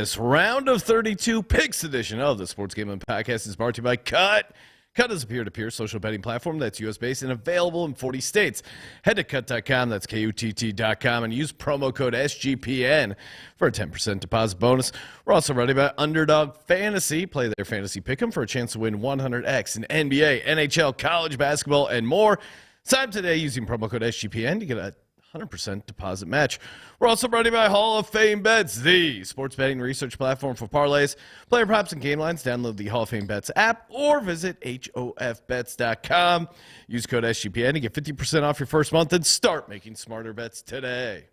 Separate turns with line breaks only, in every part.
This round of 32 picks edition of the Sports Gambling Podcast is brought to you by Cut. Cut is a peer-to-peer social betting platform that's U.S.-based and available in 40 states. Head to Cut.com, that's KUTT.com, and use promo code SGPN for a 10% deposit bonus. We're also ready by Underdog Fantasy. Play their fantasy pick'em for a chance to win 100X in NBA, NHL, college basketball, and more. Sign up today using promo code SGPN to get a 100% deposit match. We're also brought to you by Hall of Fame Bets, the sports betting research platform for parlays, player props, and game lines. Download the Hall of Fame Bets app or visit hofbets.com. Use code SGPN to get 50% off your first month and start making smarter bets today.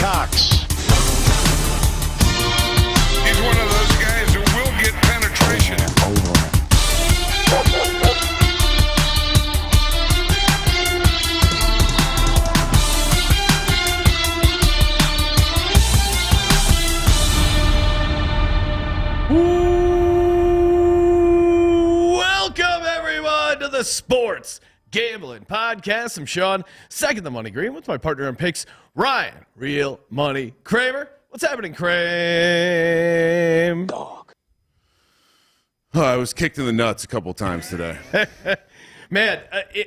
Cox.
He's one of those guys who will get penetration.
Welcome, everyone, to the Sports Gambling Podcast. I'm Sean, second the money green, with my partner in picks, Ryan, Real Money Kramer. What's happening, Kramer?
Dog. Oh, I was kicked in the nuts a couple times today.
Man,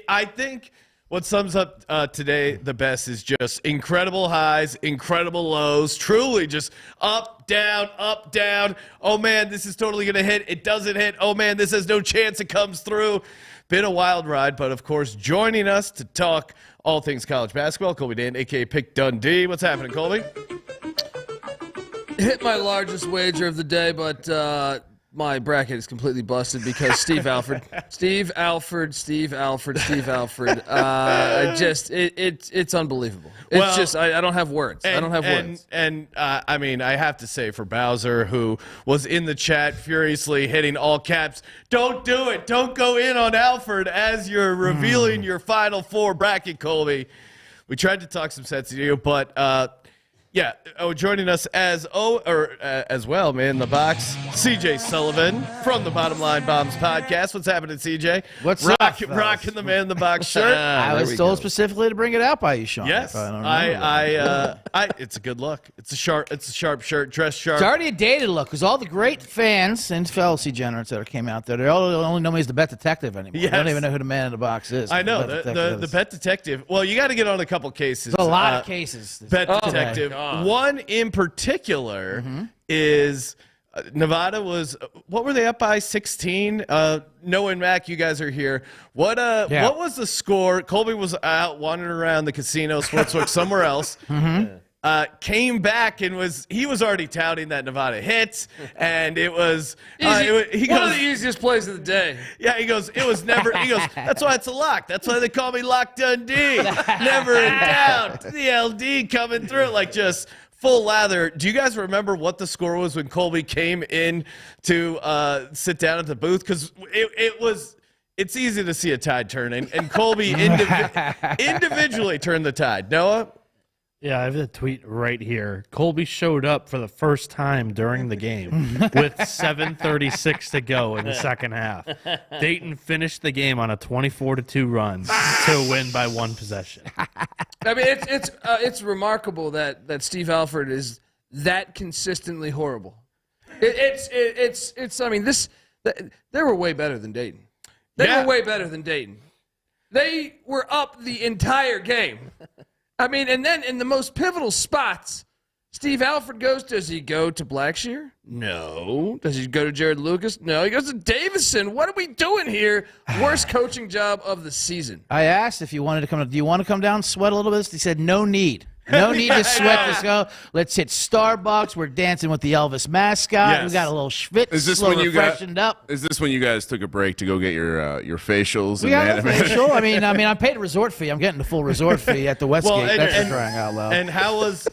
I think what sums up today the best is just incredible highs, incredible lows, truly just up, down, up, down. Oh, man, this is totally going to hit. It doesn't hit. Oh, man, this has no chance it comes through. Been a wild ride, but, of course, joining us to talk all things college basketball, Colby Dant, a.k.a. Pick Dundee. What's happening, Colby?
Hit my largest wager of the day, but my bracket is completely busted because Steve Alford. It's unbelievable. It's I don't have words. I don't have words.
And I mean, I have to say for Bowser, who was in the chat furiously hitting all caps, don't do it. Don't go in on Alford as you're revealing your Final Four bracket, Colby. We tried to talk some sense to you, but yeah, joining us as well, man, in the box, CJ Sullivan from the Bottom Line Bombs podcast. What's happening, CJ?
What's up, fellas?
Rocking the man in the box shirt.
I was told specifically to bring it out by you, Sean.
Yes, it's a good look. It's a sharp shirt, dress sharp.
It's already a dated look because all the great fans and fellow degenerates that came out there, they all only know me as the bet detective anymore.
Yes.
They don't even know who the man in the box is.
I know the bet detective. Well, you got to get on a couple cases.
There's a lot of cases.
Bet detective. One in particular is Nevada was, what were they up by, 16? Noah and Mac, you guys are here. What was the score? Colby was out wandering around the casino, sportsbook, somewhere else. Came back and he was already touting that Nevada hits, and it was
one of the easiest plays of the day.
Yeah, he goes, it was never. He goes, that's why it's a lock. That's why they call me Lock Dundee. Never in doubt. The LD coming through like just full lather. Do you guys remember what the score was when Colby came in to sit down at the booth? Because it's easy to see a tide turning, and Colby individually turned the tide. Noah?
Yeah, I have the tweet right here. Colby showed up for the first time during the game with 7:36 to go in the second half. Dayton finished the game on a 24-2 run to win by one possession.
I mean, it's remarkable that Steve Alford is that consistently horrible. I mean, they were way better than Dayton. They were way better than Dayton. They were up the entire game. I mean, and then in the most pivotal spots, Steve Alford does he go to Blackshear? No. Does he go to Jared Lucas? No. He goes to Davison. What are we doing here? Worst coaching job of the season.
I asked if you wanted to come. Do you want to come down and sweat a little bit? He said, no need. No need to sweat this. Go. Let's hit Starbucks. We're dancing with the Elvis mascot.
Yes.
We got a little schwitz.
Is this when you
freshened up?
Is this when you guys took a break to go get your facials?
We got a facial. I mean, I paid a resort fee. I'm getting the full resort fee at the Westgate. That's for crying out loud.
And how was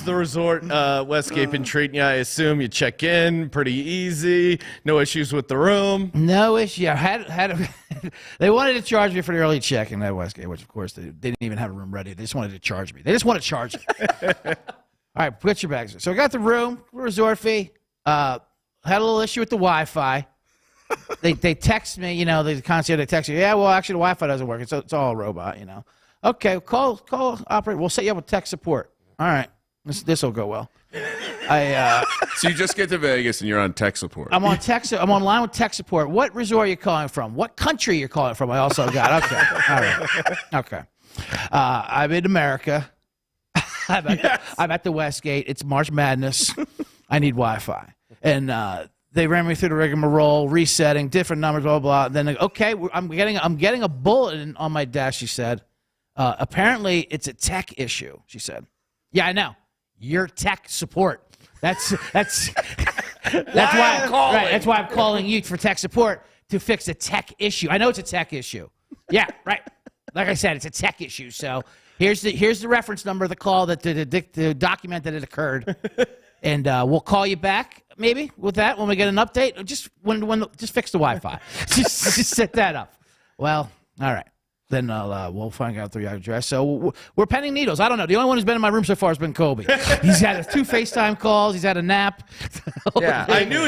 the resort Westgate been treating you? I assume you check in pretty easy. No issues with the room.
No issue. They wanted to charge me for the early check-in at Westgate, which of course they didn't even have a room ready. They just wanted to charge me. They just want to charge me. All right, put your bags. So I got the room, resort fee. Had a little issue with the Wi-Fi. they text me, you know, the concierge, they text you, yeah, well, actually, the Wi-Fi doesn't work. It's all a robot, you know. Okay, call operator. We'll set you up with tech support. All right, this will go well.
So you just get to Vegas and you're on tech support.
I'm online with tech support. What resort are you calling from? What country you're calling from? I also got. Okay, all right, okay. I'm in America. I'm at the Westgate. It's March Madness. I need Wi-Fi, and they ran me through the rigmarole, resetting different numbers, blah blah. Then okay, I'm getting a bulletin on my desk. She said, apparently it's a tech issue. She said, yeah, I know. Your tech support. That's why I'm calling. Right, that's why I'm calling you for tech support to fix a tech issue. I know it's a tech issue. Yeah, right. Like I said, it's a tech issue. So here's the reference number of the call that the document that it occurred, and we'll call you back maybe with that when we get an update. Just just fix the Wi-Fi. just set that up. Well, all right. Then we'll find out the address. So we're pending needles. I don't know. The only one who's been in my room so far has been Colby. He's had 2 FaceTime calls. He's had a nap.
Yeah, I knew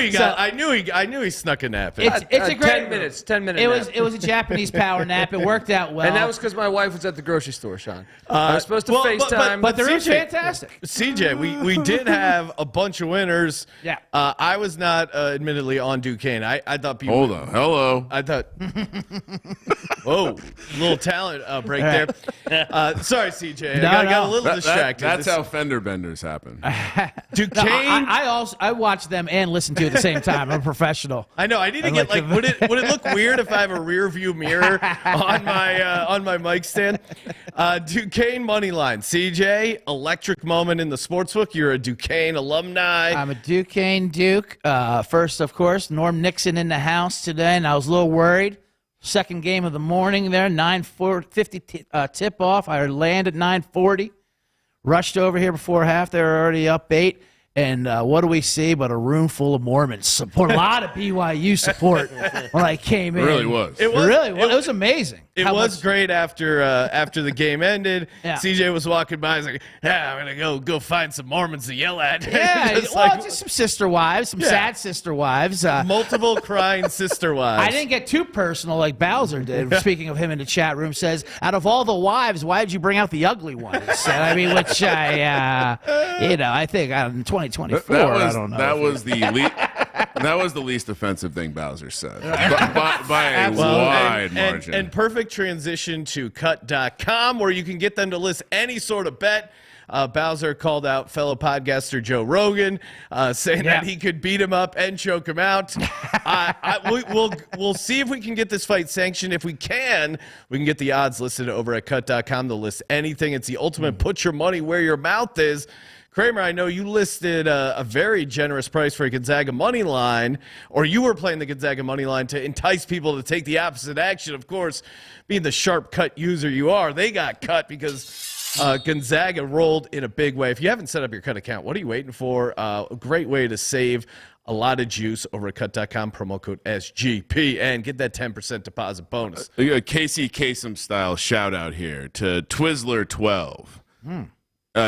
he snuck a nap.
It's a great
10 minutes.
It was a Japanese power nap. It worked out well.
And that was because my wife was at the grocery store, Sean. I was supposed to FaceTime.
But the room's fantastic.
CJ, we did have a bunch of winners.
Yeah.
I was not admittedly on Duquesne. I thought people.
Hold on. Hello.
I thought. Whoa, little talent break there. Sorry, CJ. I got a little distracted.
That's how fender benders happen.
Duquesne.
I watch them and listen to it at the same time. I'm a professional.
I know. I need to get like. Would it look weird if I have a rear view mirror on my mic stand? Duquesne money line. CJ, electric moment in the sportsbook. You're a Duquesne alumni.
I'm a Duquesne Duke. First, of course, Norm Nixon in the house today, and I was a little worried. Second game of the morning there, 9:50 tip off. I landed 9:40. Rushed over here before half. They were already up 8. And what do we see but a room full of Mormons support? A lot of BYU support when I came in.
It really was.
It was amazing.
It was great after the game ended.
Yeah.
CJ was walking by. He's like, "Yeah, I'm gonna go find some Mormons to yell at."
Yeah, just some sister wives, some sad sister wives.
Multiple crying sister wives.
I didn't get too personal like Bowser did. Speaking of him in the chat room, says, out of all the wives, why did you bring out the ugly ones? I mean, which I think in 2024, I don't know.
That was the least offensive thing Bowser said by a wide margin.
And perfect transition to cut.com, where you can get them to list any sort of bet. Bowser called out fellow podcaster Joe Rogan, saying that he could beat him up and choke him out. We'll see if we can get this fight sanctioned. If we can get the odds listed over at cut.com. They'll list anything. It's the ultimate put your money where your mouth is. Kramer, I know you listed a very generous price for a Gonzaga money line, or you were playing the Gonzaga money line to entice people to take the opposite action. Of course, being the sharp cut user you are, they got cut because Gonzaga rolled in a big way. If you haven't set up your cut account, what are you waiting for? A great way to save a lot of juice over at cut.com, promo code SGP, and get that 10% deposit bonus.
Casey Kasem style shout out here to Twizzler12.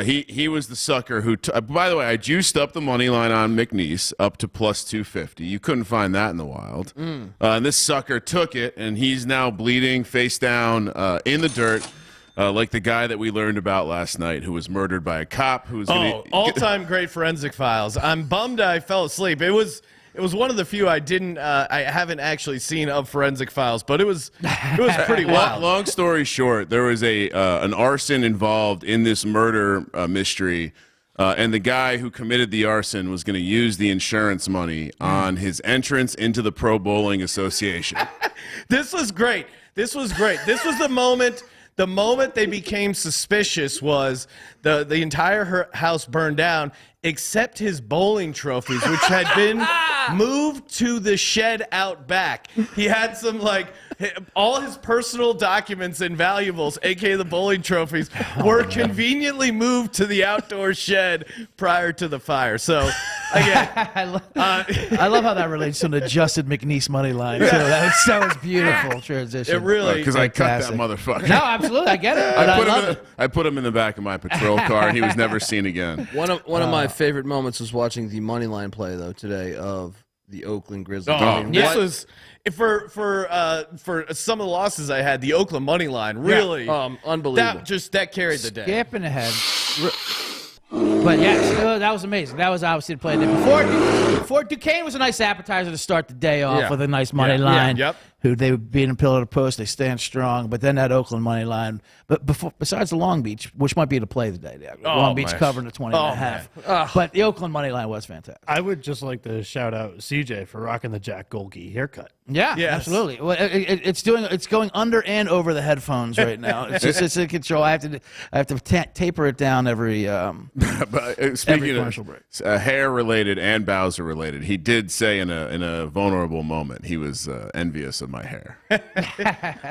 He was the sucker who, by the way, I juiced up the money line on McNeese up to plus 250. You couldn't find that in the wild. And this sucker took it, and he's now bleeding face down in the dirt, like the guy that we learned about last night who was murdered by a cop who was
all-time great forensic files. I'm bummed I fell asleep. It was one of the few I haven't actually seen of Forensic Files, but it was pretty wild.
Long story short, there was an arson involved in this murder mystery, and the guy who committed the arson was going to use the insurance money on his entrance into the Pro Bowling Association.
This was great. This was the moment. The moment they became suspicious was the entire house burned down, except his bowling trophies, which had been moved to the shed out back. He had some, all his personal documents and valuables, a.k.a. the bowling trophies, were conveniently moved to the outdoor shed prior to the fire. So, again.
I love how that relates to an adjusted McNeese money line, too. That was beautiful transition.
It really
because I cut that motherfucker.
No, absolutely. I get it.
I put him in the back of my patrol car, and he was never seen again.
One of my favorite moments was watching the money line play though today of the Oakland Grizzlies.
Oh,
This was for some of the losses I had. The Oakland money line really,
unbelievable.
that carried the day.
Skipping ahead. But yes, that was amazing. That was obviously the play there. Before Duquesne was a nice appetizer to start the day off with a nice money line.
Yep.
Who they would be in a pillar to post, they stand strong. But then that Oakland money line. But besides the Long Beach, which might be the play of the day, Long Beach covering the 20.5. But the Oakland money line was fantastic.
I would just like to shout out CJ for rocking the Jack Golke haircut.
Yeah,
Yes.
absolutely. Well, it's going under and over the headphones right now. It's in control. I have to taper it down every
Speaking
commercial break.
of hair related and Bowser related, he did say in a vulnerable moment he was envious of my hair.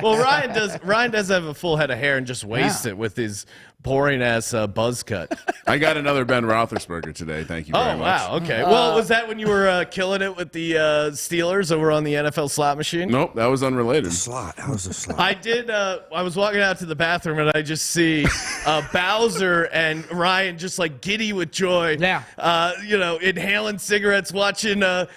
Well, Ryan does have a full head of hair and just wastes it with his boring ass buzz cut.
I got another Ben Roethlisberger today. Thank you very much.
Wow. Okay. Well, was that when you were killing it with the Steelers over on the NFL slot machine?
Nope, that was unrelated.
How's the slot?
I did. I was walking out to the bathroom and I just see Bowser and Ryan just like giddy with joy.
Yeah.
Inhaling cigarettes, watching their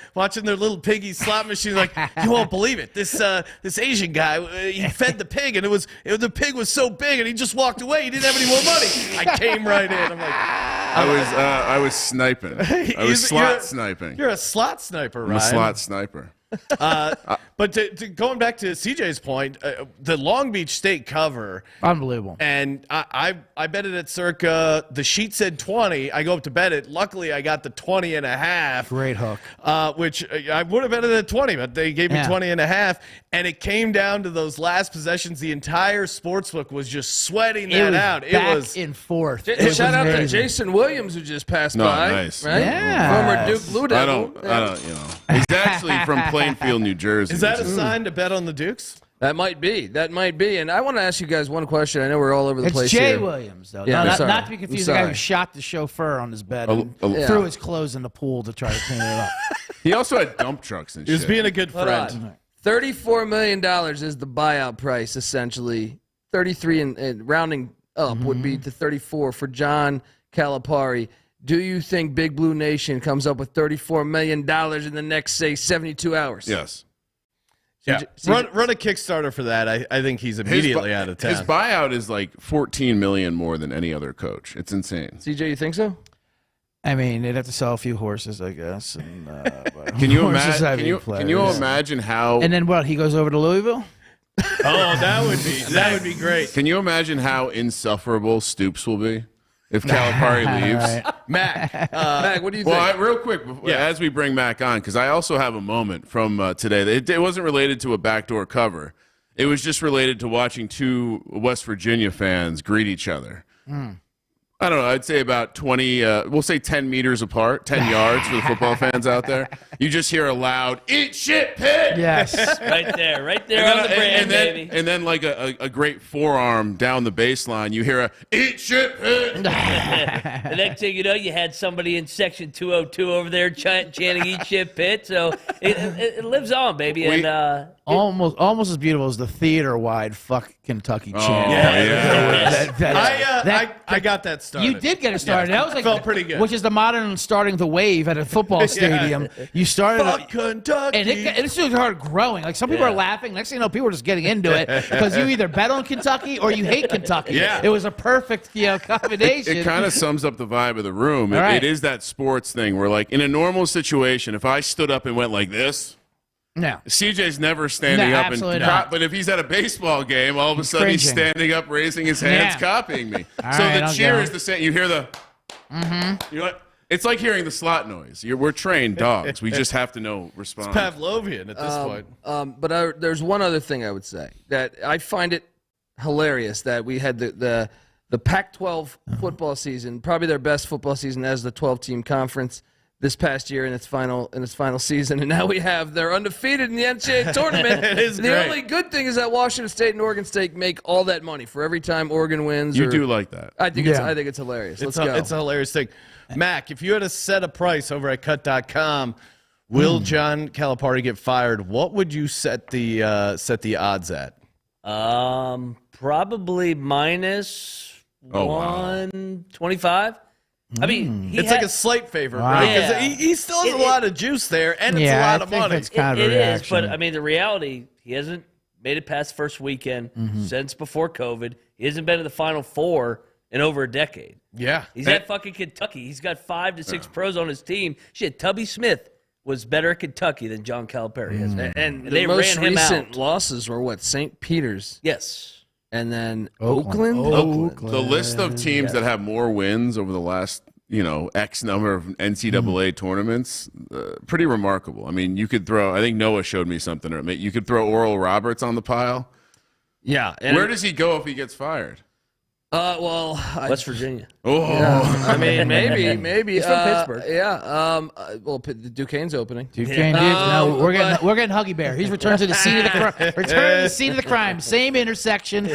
little piggy slot machine. Like, you won't believe it. This Asian guy, he fed the pig and the pig was so big and he just walked away. He didn't have any more money. I came right in. I'm like,
I was sniping. I was slot sniping.
You're a slot sniper, Ryan.
I'm a slot sniper.
But going back to CJ's point, the Long Beach State cover,
Unbelievable.
and I bet it at circa, the sheet said 20. I go up to bet it. Luckily, I got the 20.5.
Great hook.
Which I would have bet it at 20, but they gave me
Yeah.
20.5. And it came down to those last possessions. The entire sportsbook was just sweating that out. It
back
was
and forth.
Shout out to
amazing.
Jason Williams who just passed
No,
by.
nice.
Right?
Yeah.
Former Duke Blue
I
Devil.
don't. He's actually from Plainfield, New Jersey.
Is that a
which
sign to bet on the Dukes?
That might be. And I want to ask you guys one question. I know we're all over the
It's
place
Jay
here.
Williams, though.
Yeah,
No,
sorry.
not to be confused. The
I'm
guy
sorry.
who shot the chauffeur on his bed and
Yeah.
threw his clothes in the pool to try to clean it up.
He also had dump trucks and
He was
shit.
being a good
Hold
friend.
on. $34 million is the buyout price, essentially. 33 and rounding up would be to 34 for John Calipari. Do you think Big Blue Nation comes up with $34 million in the next, say, 72 hours?
Yes.
Yeah.
CJ
Run a Kickstarter for that. I think he's immediately out of town.
His buyout is like $14 million more than any other coach. It's insane.
CJ, you think so?
I mean, they'd have to sell a few horses, I guess. And,
Can you
horses, I
imagine?
mean,
Can you
players.
imagine how?
And then what? He goes over to Louisville?
Oh, that would be great.
Can you imagine how insufferable Stoops will be if Calipari leaves?
Right.
Mac, what do you think?
Well, real quick, as we bring Mac on, because I also have a moment from today. It wasn't related to a backdoor cover. It was just related to watching two West Virginia fans greet each other. I don't know. I'd say about 20, we'll say 10 meters apart, 10 yards for the football fans out there. You just hear a loud, "Eat shit, Pitt!"
Yes.
Right there on the brand, baby.
And then like a great forearm down the baseline, you hear a "Eat shit, Pitt!"
The next thing you know, you had somebody in section 202 over there chanting "Eat shit, Pitt." So it lives on, baby. And
Almost as beautiful as the theater-wide "fuck Kentucky" chant.
I got that started.
You did get it started. That was like
felt pretty good.
Which is the modern starting the wave at a football stadium. You started
Fuck Kentucky.
and it started growing. Like some people are laughing. Next thing you know, people are just getting into it because you either bet on Kentucky or you hate Kentucky.
Yeah.
It was a perfect combination.
It kind of sums up the vibe of the room.
All right.
It is that sports thing where, like, in a normal situation, if I stood up and went like this,
no.
CJ's never standing up,
absolutely not.
but if he's at a baseball game, all of a sudden he's
cringing.
standing up, raising his hands,
Yeah.
copying me.
All
So
right,
the
I'll
cheer
go.
is the same. You hear the, you're like, it's like hearing the slot noise. We're trained dogs. We just have to know respond.
Pavlovian at this point.
But there's one other thing I would say that I find it hilarious that we had the Pac-12 football season, probably their best football season as the 12-team conference this past year in its final season, and now they're undefeated in the NCAA tournament. The
great.
only good thing is that Washington State and Oregon State make all that money for every time Oregon wins.
You do like that.
I think it's hilarious. Let's go.
It's a hilarious thing. Mac, if you had to set a price over at cut.com, will John Calipari get fired? What would you set the odds at?
probably minus
Oh, wow.
125. I mean,
It's like a slight favorite, right? Because
Yeah.
he still has a lot of juice there, and it's a lot of money.
It's kind of
it
a reaction.
is, but I mean, the reality, he hasn't made it past the first weekend since before COVID. He hasn't been in the Final Four in over a decade.
Yeah.
He's at fucking Kentucky. He's got 5 to 6 pros on his team. Shit, Tubby Smith was better at Kentucky than John Calipari is.
And
they
the most
ran him
recent
out.
losses were what? St. Peter's.
Yes.
And then
Oakland.
Oakland.
The list of teams that have more wins over the last, X number of NCAA tournaments, pretty remarkable. I mean, you could throw, I think Noah showed me something, or you could throw Oral Roberts on the pile.
Yeah. And,
Where does he go if he gets fired?
West Virginia.
Oh,
I mean, maybe.
He's from Pittsburgh.
Yeah. Well, the Duquesne's opening.
Duquesne, no, we're getting Huggy Bear. He's returned to the scene of the crime. Return to the scene of the crime. Same intersection.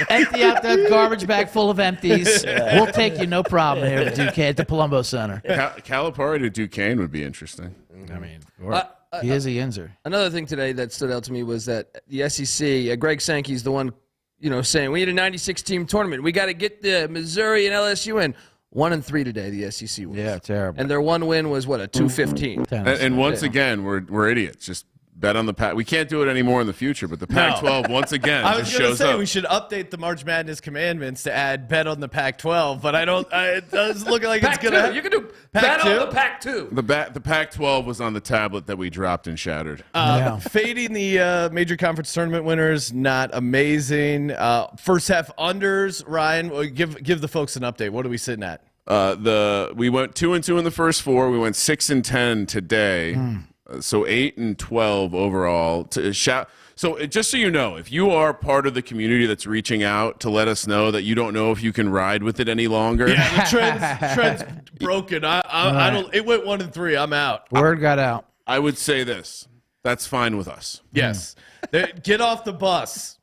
Empty out the garbage bag full of empties. We'll take you, no problem here at Duquesne at the Palumbo Center.
Calipari to Duquesne would be interesting.
I mean, he is a Yinzer.
Another thing today that stood out to me was that the SEC, Greg Sankey's the one, saying we need a 96-team tournament. We got to get the Missouri and LSU in. 1-3 today, the SEC was.
Yeah, terrible.
And their one win was what, a 2-15.
And once again, we're idiots. Just bet on the Pac. We can't do it anymore in the future, but the Pac-12 once again
I
just
was going to
shows
say
up.
we should update the March Madness commandments to add bet on the Pac-12, but it does look like it's going to.
You can do bet on the Pac-2.
The Pac-12 was on the tablet that we dropped and shattered.
Fading the major conference tournament winners, not amazing. First half unders, Ryan. Give the folks an update. What are we sitting at?
We went 2-2 in the first 4. We went 6-10 today. So 8-12 overall. So just so you know, if you are part of the community that's reaching out to let us know that you don't know if you can ride with it any longer,
Yeah, the trend's broken. I don't. It went 1-3. I'm out.
Word got out.
I would say this: that's fine with us.
Yes, get off the bus.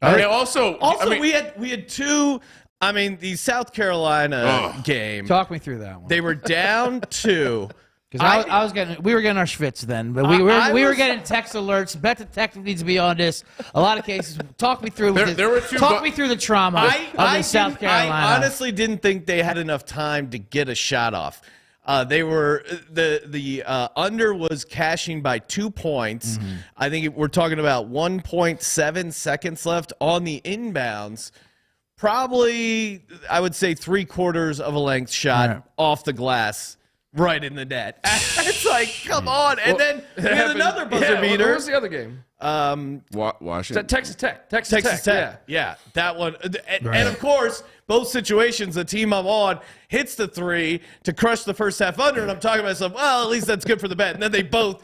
And also,
we had 2. I mean, the South Carolina game.
Talk me through that one.
They were down 2.
Because we were getting our schwitz then, but we were getting text alerts. Bet detective needs to be on this. A lot of cases. Talk me through. Talk me through the trauma of the South Carolina.
I honestly didn't think they had enough time to get a shot off. They were the under was cashing by 2 points. I think we're talking about 1.7 seconds left on the inbounds. Probably, I would say 3/4 of a length shot off the glass. Right in the net. It's like, come on. And then we had another buzzer beater.
What was the other game?
Washington.
Texas Tech.
Texas Tech. Yeah, that one. And of course, both situations, the team I'm on hits the 3 to crush the first half under, and I'm talking to myself, well, at least that's good for the bet. And then they both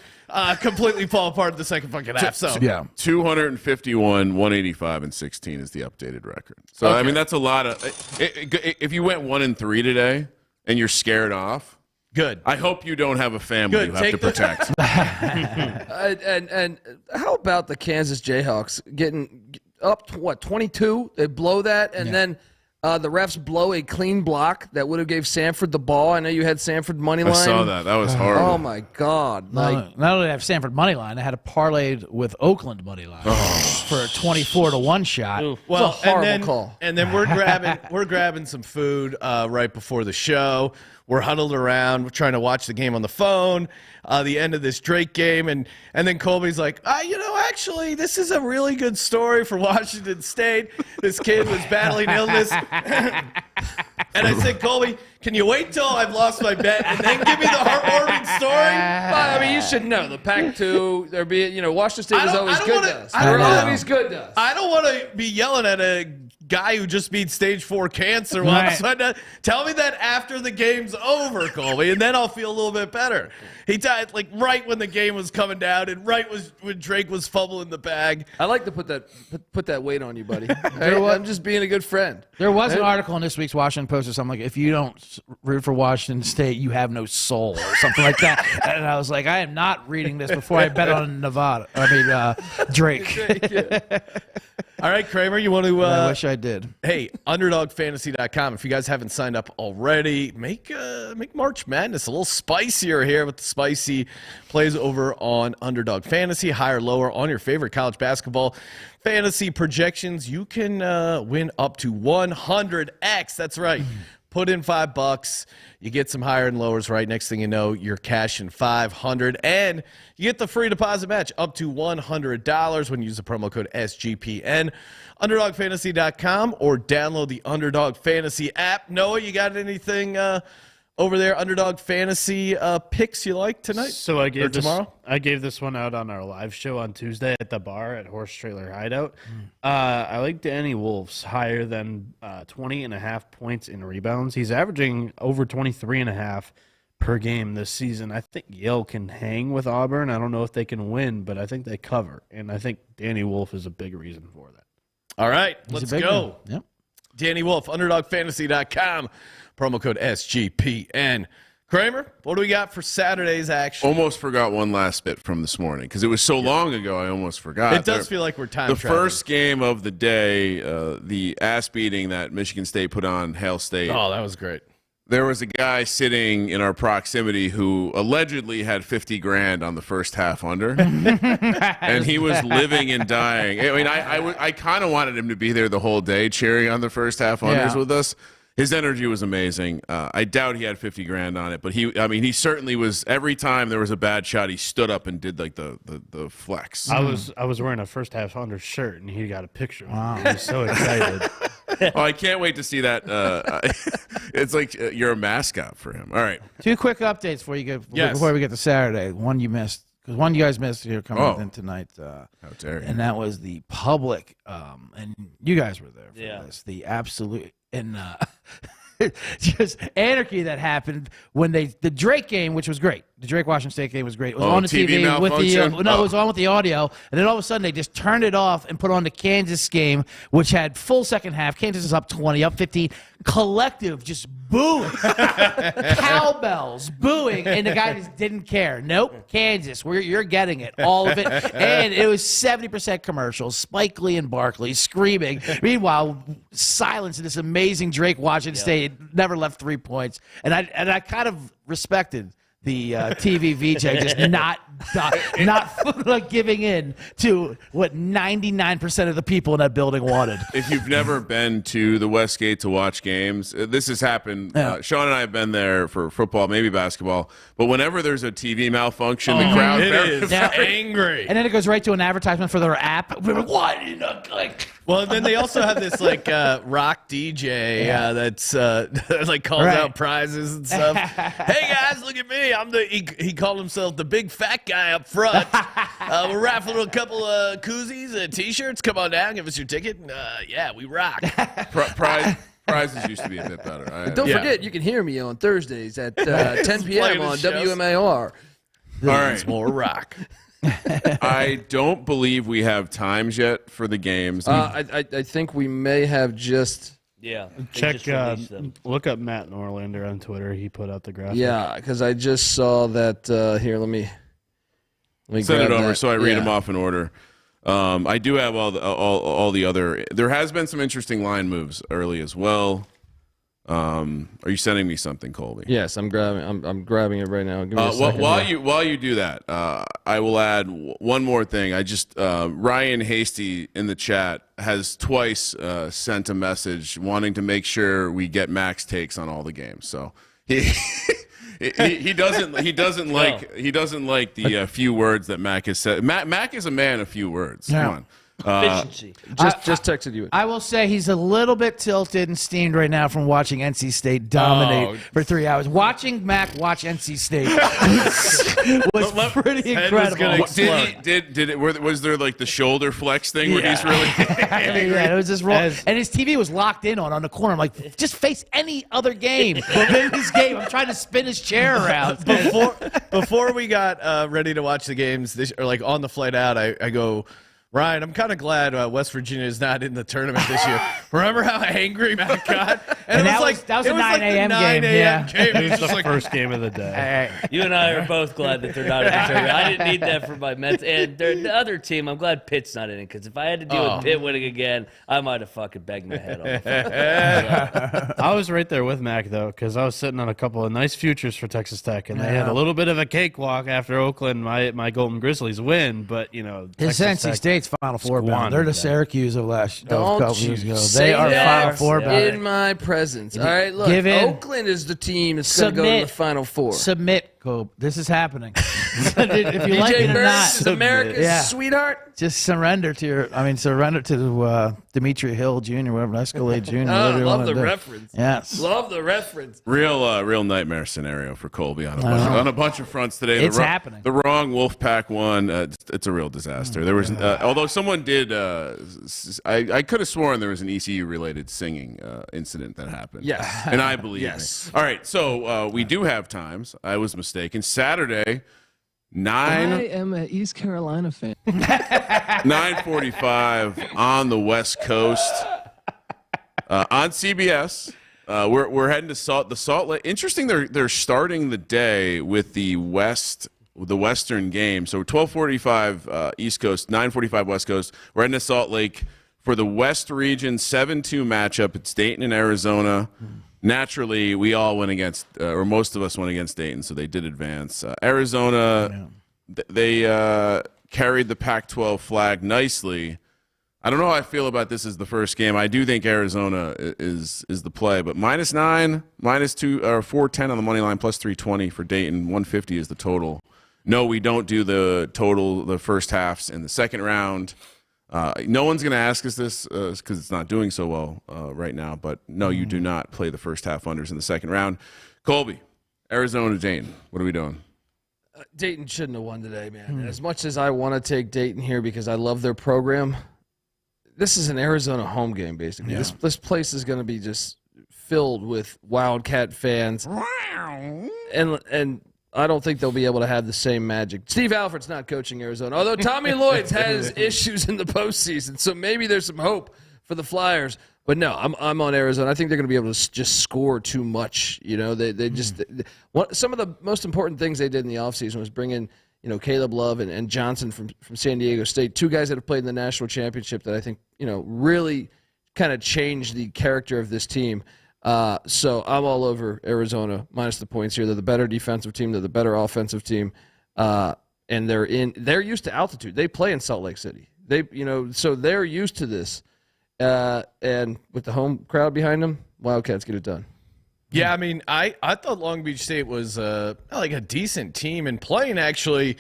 completely fall apart in the second fucking half. So
251, 185, and 16 is the updated record. So, I mean, that's a lot of if you went 1-3 today and you're scared off,
good.
I hope you don't have a family you have to protect.
And how about the Kansas Jayhawks getting up to 22? They blow that, and then the refs blow a clean block that would have gave Sanford the ball. I know you had Sanford money line.
I saw that. That was horrible.
Oh my God!
Not only did I have Sanford money line, I had a parlayed with Oakland money line for a 24-1 shot.
Ooh.
Well,
It's a horrible call.
And then we're grabbing some food right before the show. We're huddled around. We're trying to watch the game on the phone. The end of this Drake game, and then Colby's like, actually, this is a really good story for Washington State. This kid was battling illness, and I said, Colby, can you wait till I've lost my bet and then give me the heartwarming story?
Well, I mean, you should know the Pac-2. They're being, Washington State was always good to us.
I don't
They're
wanna-
always good to us.
I don't want to be yelling at a guy who just beat stage 4 cancer. Well, I'm trying to tell me that after the game's over, Colby, and then I'll feel a little bit better. He died like right when the game was coming down, and right when Drake was fumbling the bag.
I like to put that weight on you, buddy. I'm just being a good friend.
There was an article in this week's Washington Post or something like, if you don't root for Washington State, you have no soul or something like that. And I was like, I am not reading this before I bet on Drake.
All right, Kramer, you want to?
I wish I did.
Hey, UnderdogFantasy.com. If you guys haven't signed up already, make March Madness a little spicier here with the spicy plays over on Underdog Fantasy. Higher, lower on your favorite college basketball fantasy projections. You can win up to 100x. That's right. Put in $5. You get some higher and lowers right. Next thing you know, you're cashing $500, and you get the free deposit match up to $100 when you use the promo code SGPN. UnderdogFantasy.com or download the Underdog Fantasy app. Noah, you got anything over there? Underdog Fantasy picks you like tonight?
So I gave
tomorrow.
I gave this one out on our live show on Tuesday at the bar at Horse Trailer Hideout. I like Danny Wolf's higher than 20.5 points in rebounds. He's averaging over 23.5 per game this season. I think Yale can hang with Auburn. I don't know if they can win, but I think they cover, and I think Danny Wolf is a big reason for that.
All right, let's go.
One. Yep.
Danny Wolf, UnderdogFantasy.com, promo code SGPN. Kramer, what do we got for Saturday's action?
Almost forgot one last bit from this morning because it was so long ago. I almost forgot.
It does feel like we're time
The
traveling.
first game of the day, the ass beating that Michigan State put on Hail State.
Oh, that was great.
There was a guy sitting in our proximity who allegedly had 50 grand on the first half under, and he was living and dying. I mean, I kind of wanted him to be there the whole day cheering on the first half unders with us. His energy was amazing. I doubt he had 50 grand on it, but he certainly was. Every time there was a bad shot, he stood up and did like the flex.
I was wearing a first half under shirt, and he got a picture. Wow. He was so excited.
Oh, I can't wait to see that. It's like you're a mascot for him. All right.
2 quick updates before we get to Saturday. One you missed, because one you guys missed here coming in tonight.
How dare you?
And that was the public, and you guys were there for this. The absolute and just anarchy that happened when the Drake game, which was great. The Drake Washington State game was great. It was on the TV with it was on with the audio, and then all of a sudden they just turned it off and put on the Kansas game, which had full second half. Kansas is up 20, up 15. Collective just booing, cowbells booing, and the guy just didn't care. Nope, Kansas, you're getting it, all of it, and it was 70% commercials. Spike Lee and Barkley screaming. Meanwhile, silence in this amazing Drake Washington State never left 3 points, and I kind of respected the TV VJ just not like giving in to what 99% of the people in that building wanted.
If you've never been to the Westgate to watch games, this has happened. Sean and I have been there for football, maybe basketball, but whenever there's a TV malfunction, the crowd
is angry.
And then it goes right to an advertisement for their app. We're like, what?
Well, then they also have this like rock DJ that's like calls out prizes and stuff. Hey guys, look at me! I'm he called himself the big fat guy up front. We're raffling a couple of koozies and T-shirts. Come on down, give us your ticket. Yeah, we rock.
Prizes used to be a bit better.
Don't forget, you can hear me on Thursdays at 10 p.m. on WMAR.
All right,
It's more rock.
I don't believe we have times yet for the games.
I think we may have just.
Yeah.
Check. Look up Matt Norlander on Twitter. He put out the graphic.
Yeah, because I just saw that. Here, let me
send it over
that.
so I read them off in order. I do have all the other. There has been some interesting line moves early as well. Are you sending me something, Colby?
Yes, I'm grabbing it right now. Give me a second
while you do that, I will add one more thing. I just Ryan Hasty in the chat has twice sent a message wanting to make sure we get Mac's takes on all the games. So he doesn't like the few words that Mac has said. Mac is a man of few words.
Yeah.
Come on.
Efficiency.
Just texted you.
I will say he's a little bit tilted and steamed right now from watching NC State dominate for 3 hours. Watching Mac watch NC State was pretty incredible.
Was there like the shoulder flex thing where he's really?
It was just wrong. And his TV was locked in on the corner. I'm like, just face any other game than this game. I'm trying to spin his chair around.
Before we got ready to watch the games, or like on the flight out, I go, Ryan, I'm kind of glad West Virginia is not in the tournament this year. Remember how angry Matt got?
And that was a 9 a.m. game.
It was the first game of the day.
You and I are both glad that they're not in the tournament. I didn't need that for my Mets. And the other team, I'm glad Pitt's not in it, because if I had to deal with Pitt winning again, I might have fucking begged my head off.
I was right there with Mac, though, because I was sitting on a couple of nice futures for Texas Tech, and they had a little bit of a cakewalk after Oakland, my Golden Grizzlies win, but,
his NC State's Final Four bound. They're the Syracuse of couple years ago. They are
that
Final Four bound.
in my presence. All right, look,
Give in.
Oakland is the team that's going to go to the Final Four.
Submit, Cope. This is happening. If you like
DJ
it or
Burns
not,
is America's
Yeah.
sweetheart.
just surrender to Demetri Hill Jr., whatever, Escalade Jr.
Oh,
whatever you
love
wanna
the
do.
reference.
Yes.
Love the reference.
Real nightmare scenario for Colby on a bunch of fronts today.
It's happening.
The wrong Wolfpack won. It's a real disaster. There was, although someone did, I could have sworn there was an ECU related singing incident that happened.
Yes.
And I believe
Yes.
me. All right, so we do have times. I was mistaken. Saturday,
I am an East Carolina fan.
9:45 on the West Coast on CBS. We're heading to the Salt Lake. Interesting. They're starting the day with the Western game. So 12:45 East Coast, 9:45 West Coast. We're heading to Salt Lake for the West Region 7-2 matchup. It's Dayton and Arizona. Naturally, we all went against, or most of us went against Dayton, so they did advance. Arizona, they carried the Pac-12 flag nicely. I don't know how I feel about this as the first game. I do think Arizona is the play, but -9, -2, or 410 on the money line, plus 320 for Dayton. 150 is the total. No, we don't do the total, the first halves in the second round. No one's going to ask us this because it's not doing so well right now. But no, you do not play the first half unders in the second round. Colby, Arizona, Dayton. What are we doing?
Dayton shouldn't have won today, man. As much as I want to take Dayton here because I love their program, this is an Arizona home game, basically.
Yeah.
This place is going to be just filled with Wildcat fans. And I don't think they'll be able to have the same magic. Steve Alford's not coaching Arizona, although Tommy Lloyd's has issues in the postseason, so maybe there's some hope for the Flyers. But no, I'm on Arizona. I think they're going to be able to just score too much. You know, they just some of the most important things they did in the offseason was bring in Caleb Love and Johnson from San Diego State, two guys that have played in the national championship that I think really kind of changed the character of this team. So I'm all over Arizona minus the points here. They're the better defensive team. They're the better offensive team. And they're used to altitude. They play in Salt Lake City. So they're used to this. And with the home crowd behind them, Wildcats get it done.
Yeah, I mean, I thought Long Beach State was like a decent team and playing actually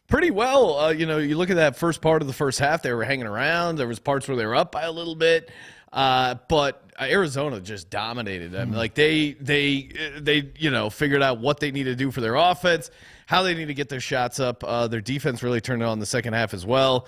pretty well. You look at that first part of the first half, they were hanging around. There was parts where they were up by a little bit. But Arizona just dominated them. Like they figured out what they need to do for their offense, how they need to get their shots up. Their defense really turned on in the second half as well.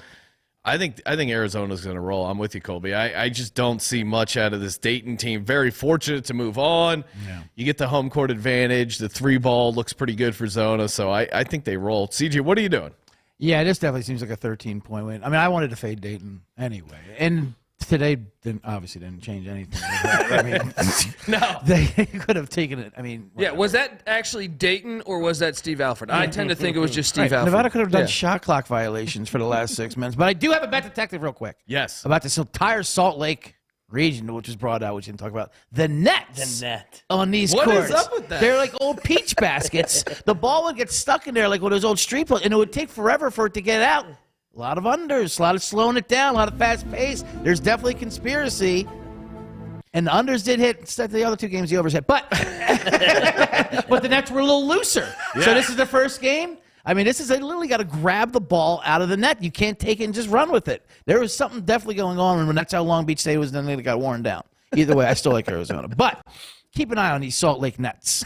I think Arizona's going to roll. I'm with you, Colby. I just don't see much out of this Dayton team. Very fortunate to move on. Yeah. You get the home court advantage. The 3-ball looks pretty good for Zona, so I think they roll. CJ, what are you doing?
Yeah, this definitely seems like a 13-point win. I mean, I wanted to fade Dayton anyway, and today obviously didn't change anything. I mean,
No.
They could have taken it. I mean,
Yeah, was that actually Dayton or was that Steve Alford? I tend to think it was just Steve
right.
Alford.
Nevada could have done
Yeah.
shot clock violations for the last 6 minutes. But I do have a bet detective real quick.
Yes.
About this entire Salt Lake region, which was brought out, which we didn't talk about. The nets.
The net.
On these
What
courts.
is up with that?
They're like old peach baskets. The ball would get stuck in there like one of those old street balls, and it would take forever for it to get out. A lot of unders, a lot of slowing it down, a lot of fast pace. There's definitely conspiracy. And the unders did hit instead of the other two games the overs hit. But but the nets were a little looser. Yeah. So this is the first game. I mean, they literally got to grab the ball out of the net. You can't take it and just run with it. There was something definitely going on, and that's how Long Beach State was, then they got worn down. Either way, I still like Arizona. But keep an eye on these Salt Lake Nets.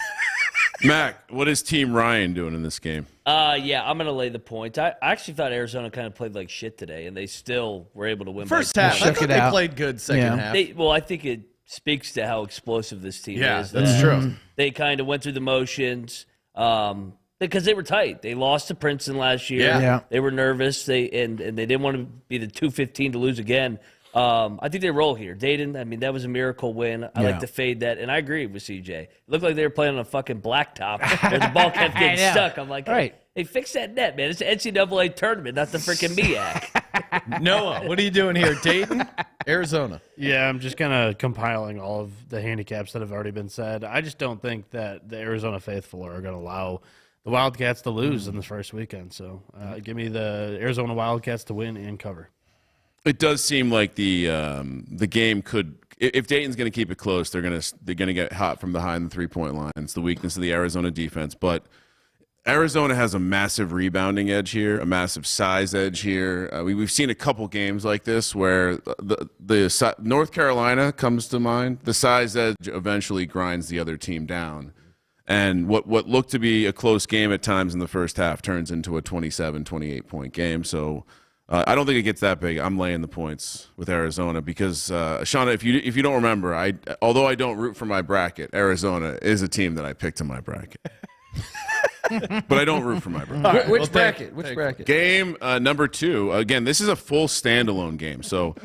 Mac, what is Team Ryan doing in this game?
Yeah, I'm going to lay the point. I actually thought Arizona kind of played like shit today, and they still were able to win.
First
by
half, I
Shook
thought
it
they
out.
played good second half.
I think it speaks to how explosive this team
Yeah,
is.
that's true.
They kind of went through the motions because they were tight. They lost to Princeton last year.
Yeah.
They were nervous. And they didn't want to be the 2-15 to lose again. I think they roll here. Dayton, I mean, that was a miracle win. I like to fade that. And I agree with CJ. It looked like they were playing on a fucking blacktop where the ball kept getting stuck. I'm like,
Right.
hey, fix that net, man. It's an NCAA tournament, not the freaking MEAC.
Noah, what are you doing here? Dayton, Arizona.
Yeah, I'm just kind of compiling all of the handicaps that have already been said. I just don't think that the Arizona faithful are going to allow the Wildcats to lose in this first weekend. So give me the Arizona Wildcats to win and cover.
It does seem like the game could if Dayton's going to keep it close, they're going to get hot from behind the 3-point line. It's the weakness of the Arizona defense, but Arizona has a massive rebounding edge here, a massive size edge here. We've seen a couple games like this where the North Carolina comes to mind. The size edge eventually grinds the other team down. And what looked to be a close game at times in the first half turns into a 27, 28-point game. So I don't think it gets that big. I'm laying the points with Arizona because, Shauna, if you don't remember, although I don't root for my bracket, Arizona is a team that I picked in my bracket. But I don't root for my bracket.
Which bracket? Which bracket?
Game number 2. Again, this is a full standalone game. So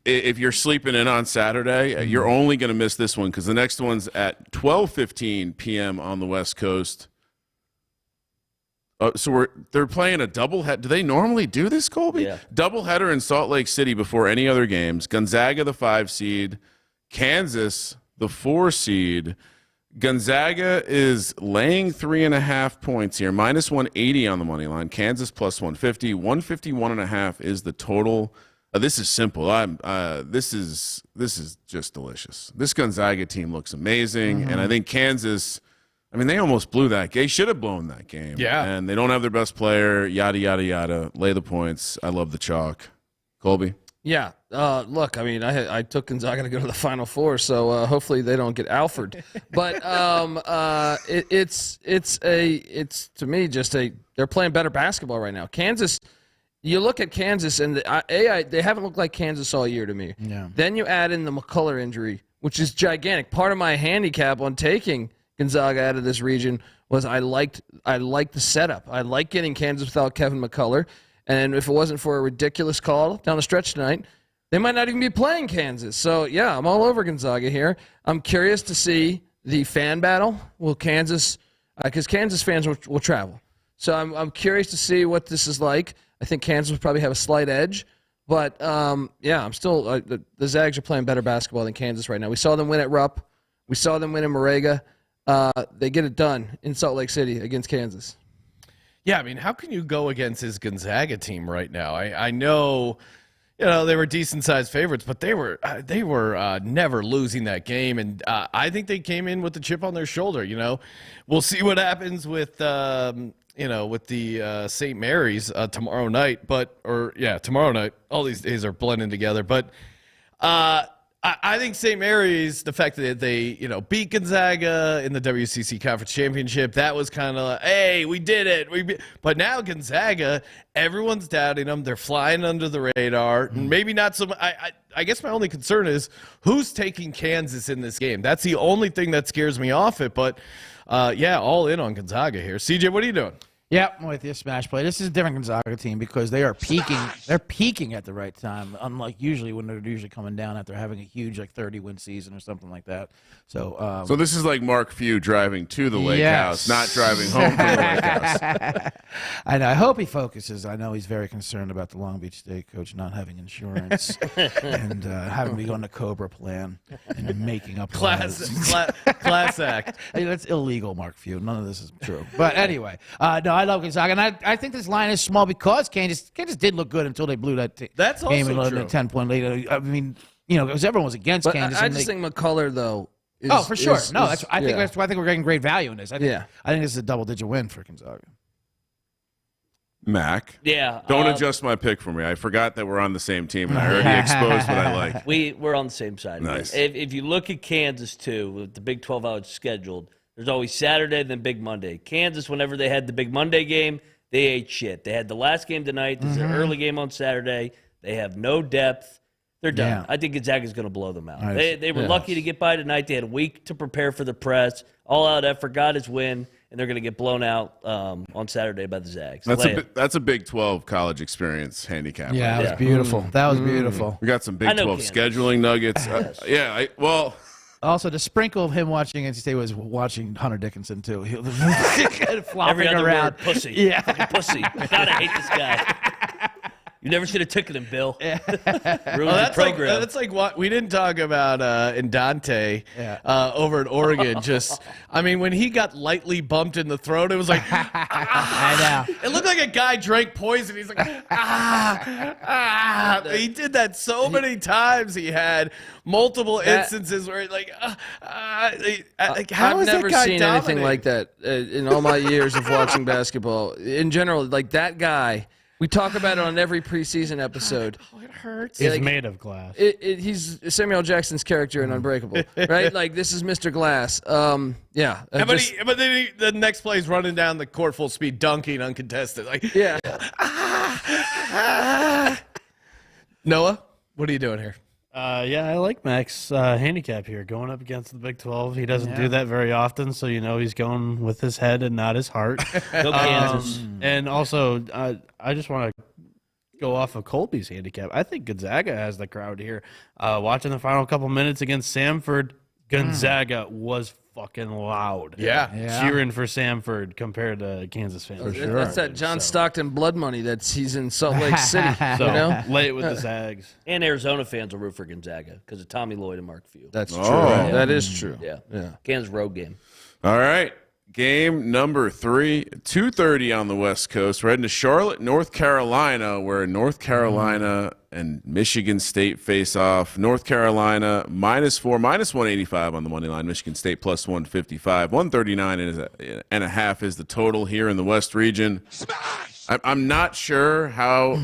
if you're sleeping in on Saturday, you're only going to miss this one because the next one's at 12:15 p.m. on the West Coast. So they're playing a doubleheader. Do they normally do this, Colby?
Yeah.
Doubleheader in Salt Lake City before any other games. Gonzaga, the 5 seed. Kansas, the 4 seed. Gonzaga is laying 3.5 points here, minus 180 on the money line. Kansas plus 150, 151.5 is the total. This is simple. This is just delicious. This Gonzaga team looks amazing, and I think Kansas. I mean, they almost blew that. They should have blown that game.
Yeah,
and they don't have their best player. Yada yada yada. Lay the points. I love the chalk. Colby.
Yeah. Look, I mean, I took Gonzaga to go to the Final Four, so hopefully they don't get Alfred. But it's to me just they're playing better basketball right now. Kansas, you look at Kansas and they haven't looked like Kansas all year to me.
Yeah.
Then you add in the McCullough injury, which is gigantic. Part of my handicap on taking Gonzaga out of this region was I liked the setup. I like getting Kansas without Kevin McCullough. And if it wasn't for a ridiculous call down the stretch tonight, they might not even be playing Kansas. So, yeah, I'm all over Gonzaga here. I'm curious to see the fan battle. Will Kansas – because Kansas fans will travel. So I'm curious to see what this is like. I think Kansas will probably have a slight edge. But, yeah, I'm still the Zags are playing better basketball than Kansas right now. We saw them win at Rupp. We saw them win in Moraga. They get it done in Salt Lake City against Kansas.
Yeah, I mean, how can you go against his Gonzaga team right now? I know, they were decent-sized favorites, but they were never losing that game, and I think they came in with the chip on their shoulder. We'll see what happens with with the St. Mary's tomorrow night. Tomorrow night. All these days are blending together, but. I think St. Mary's, the fact that they, beat Gonzaga in the WCC Conference Championship, that was kind of like, hey, we did it. But now Gonzaga, everyone's doubting them. They're flying under the radar. Maybe not so much. I guess my only concern is who's taking Kansas in this game. That's the only thing that scares me off it. But, all in on Gonzaga here. CJ, what are you doing?
Yeah, I'm with you, smash play. This is a different Gonzaga team because they are peaking. They're peaking at the right time, unlike usually when they're usually coming down after having a huge 30-win season or something like that. So,
so this is like Mark Few driving to the lake house, not driving home from the lake house.
I know. I hope he focuses. I know he's very concerned about the Long Beach State coach not having insurance and having me go on the Cobra plan and making up
class act.
Hey, that's illegal, Mark Few. None of this is true. But anyway, no, I love Gonzaga, and I think this line is small because Kansas did look good until they blew that
That's
game
also
in
true.
10-point lead. I mean, because everyone was against
But
Kansas.
I just think McCullough, though, is,
for sure. I think
yeah.
that's why I think we're getting great value in this. I think this is a double-digit win for Gonzaga.
Mac.
Yeah.
Don't adjust my pick for me. I forgot that we're on the same team, and I already exposed what I like.
We're on the same side.
Nice.
If you look at Kansas, too, with the Big 12 out scheduled, there's always Saturday, then Big Monday. Kansas, whenever they had the Big Monday game, they ate shit. They had the last game tonight. There's an early game on Saturday. They have no depth. They're done.
Yeah.
I think Gonzaga's going to blow them out.
Nice.
They were lucky to get by tonight. They had a week to prepare for the press. All-out effort, got his win, and they're going to get blown out on Saturday by the Zags.
That's a Big 12 college experience handicap.
Yeah, that was beautiful. That was beautiful.
We got some Big 12
Kansas.
scheduling nuggets.
Also, the sprinkle of him watching NC State was watching Hunter Dickinson, too. He was flopping
Every other
around.
word, pussy.
Yeah.
Fucking pussy. God, I hate this guy. You never should have taken him, Bill. Ruined
Well,
the program.
that's like what we didn't talk about in Dante over at Oregon. Just, I mean, when he got lightly bumped in the throat, it was like,
I know.
it looked like a guy drank poison. He's like, He did that so many times. He had multiple instances where, like, how
I've
is
never
that guy
seen anything like that in all my years of watching basketball. In general, like that guy, we talk about it on every preseason episode.
Oh, it hurts.
He's made of glass.
He's Samuel Jackson's character in Unbreakable, right? Like, this is Mr. Glass. Yeah.
But then the next play is running down the court full speed, dunking uncontested. Like,
yeah.
Noah, what are you doing here?
Yeah, I like Mac's handicap here, going up against the Big 12. He doesn't do that very often, so you know he's going with his head and not his heart.
Go Kansas.
And also, I just want to go off of Colby's handicap. I think Gonzaga has the crowd here. Watching the final couple minutes against Samford, Gonzaga was fucking loud.
Yeah.
Cheering for Samford compared to Kansas fans.
That's that John Stockton blood money he's in Salt Lake City.
So
you know?
lay it with the Zags.
And Arizona fans will root for Gonzaga because of Tommy Lloyd and Mark Few.
That's true.
Oh.
That is true.
Yeah.
Yeah.
Kansas road game.
All right. Game number 3, 2:30 on the West Coast. We're heading to Charlotte, North Carolina, where North Carolina and Michigan State face off. North Carolina -4, -185 on the money line. Michigan State +155. 139.5 is the total here in the West region. I'm not sure how.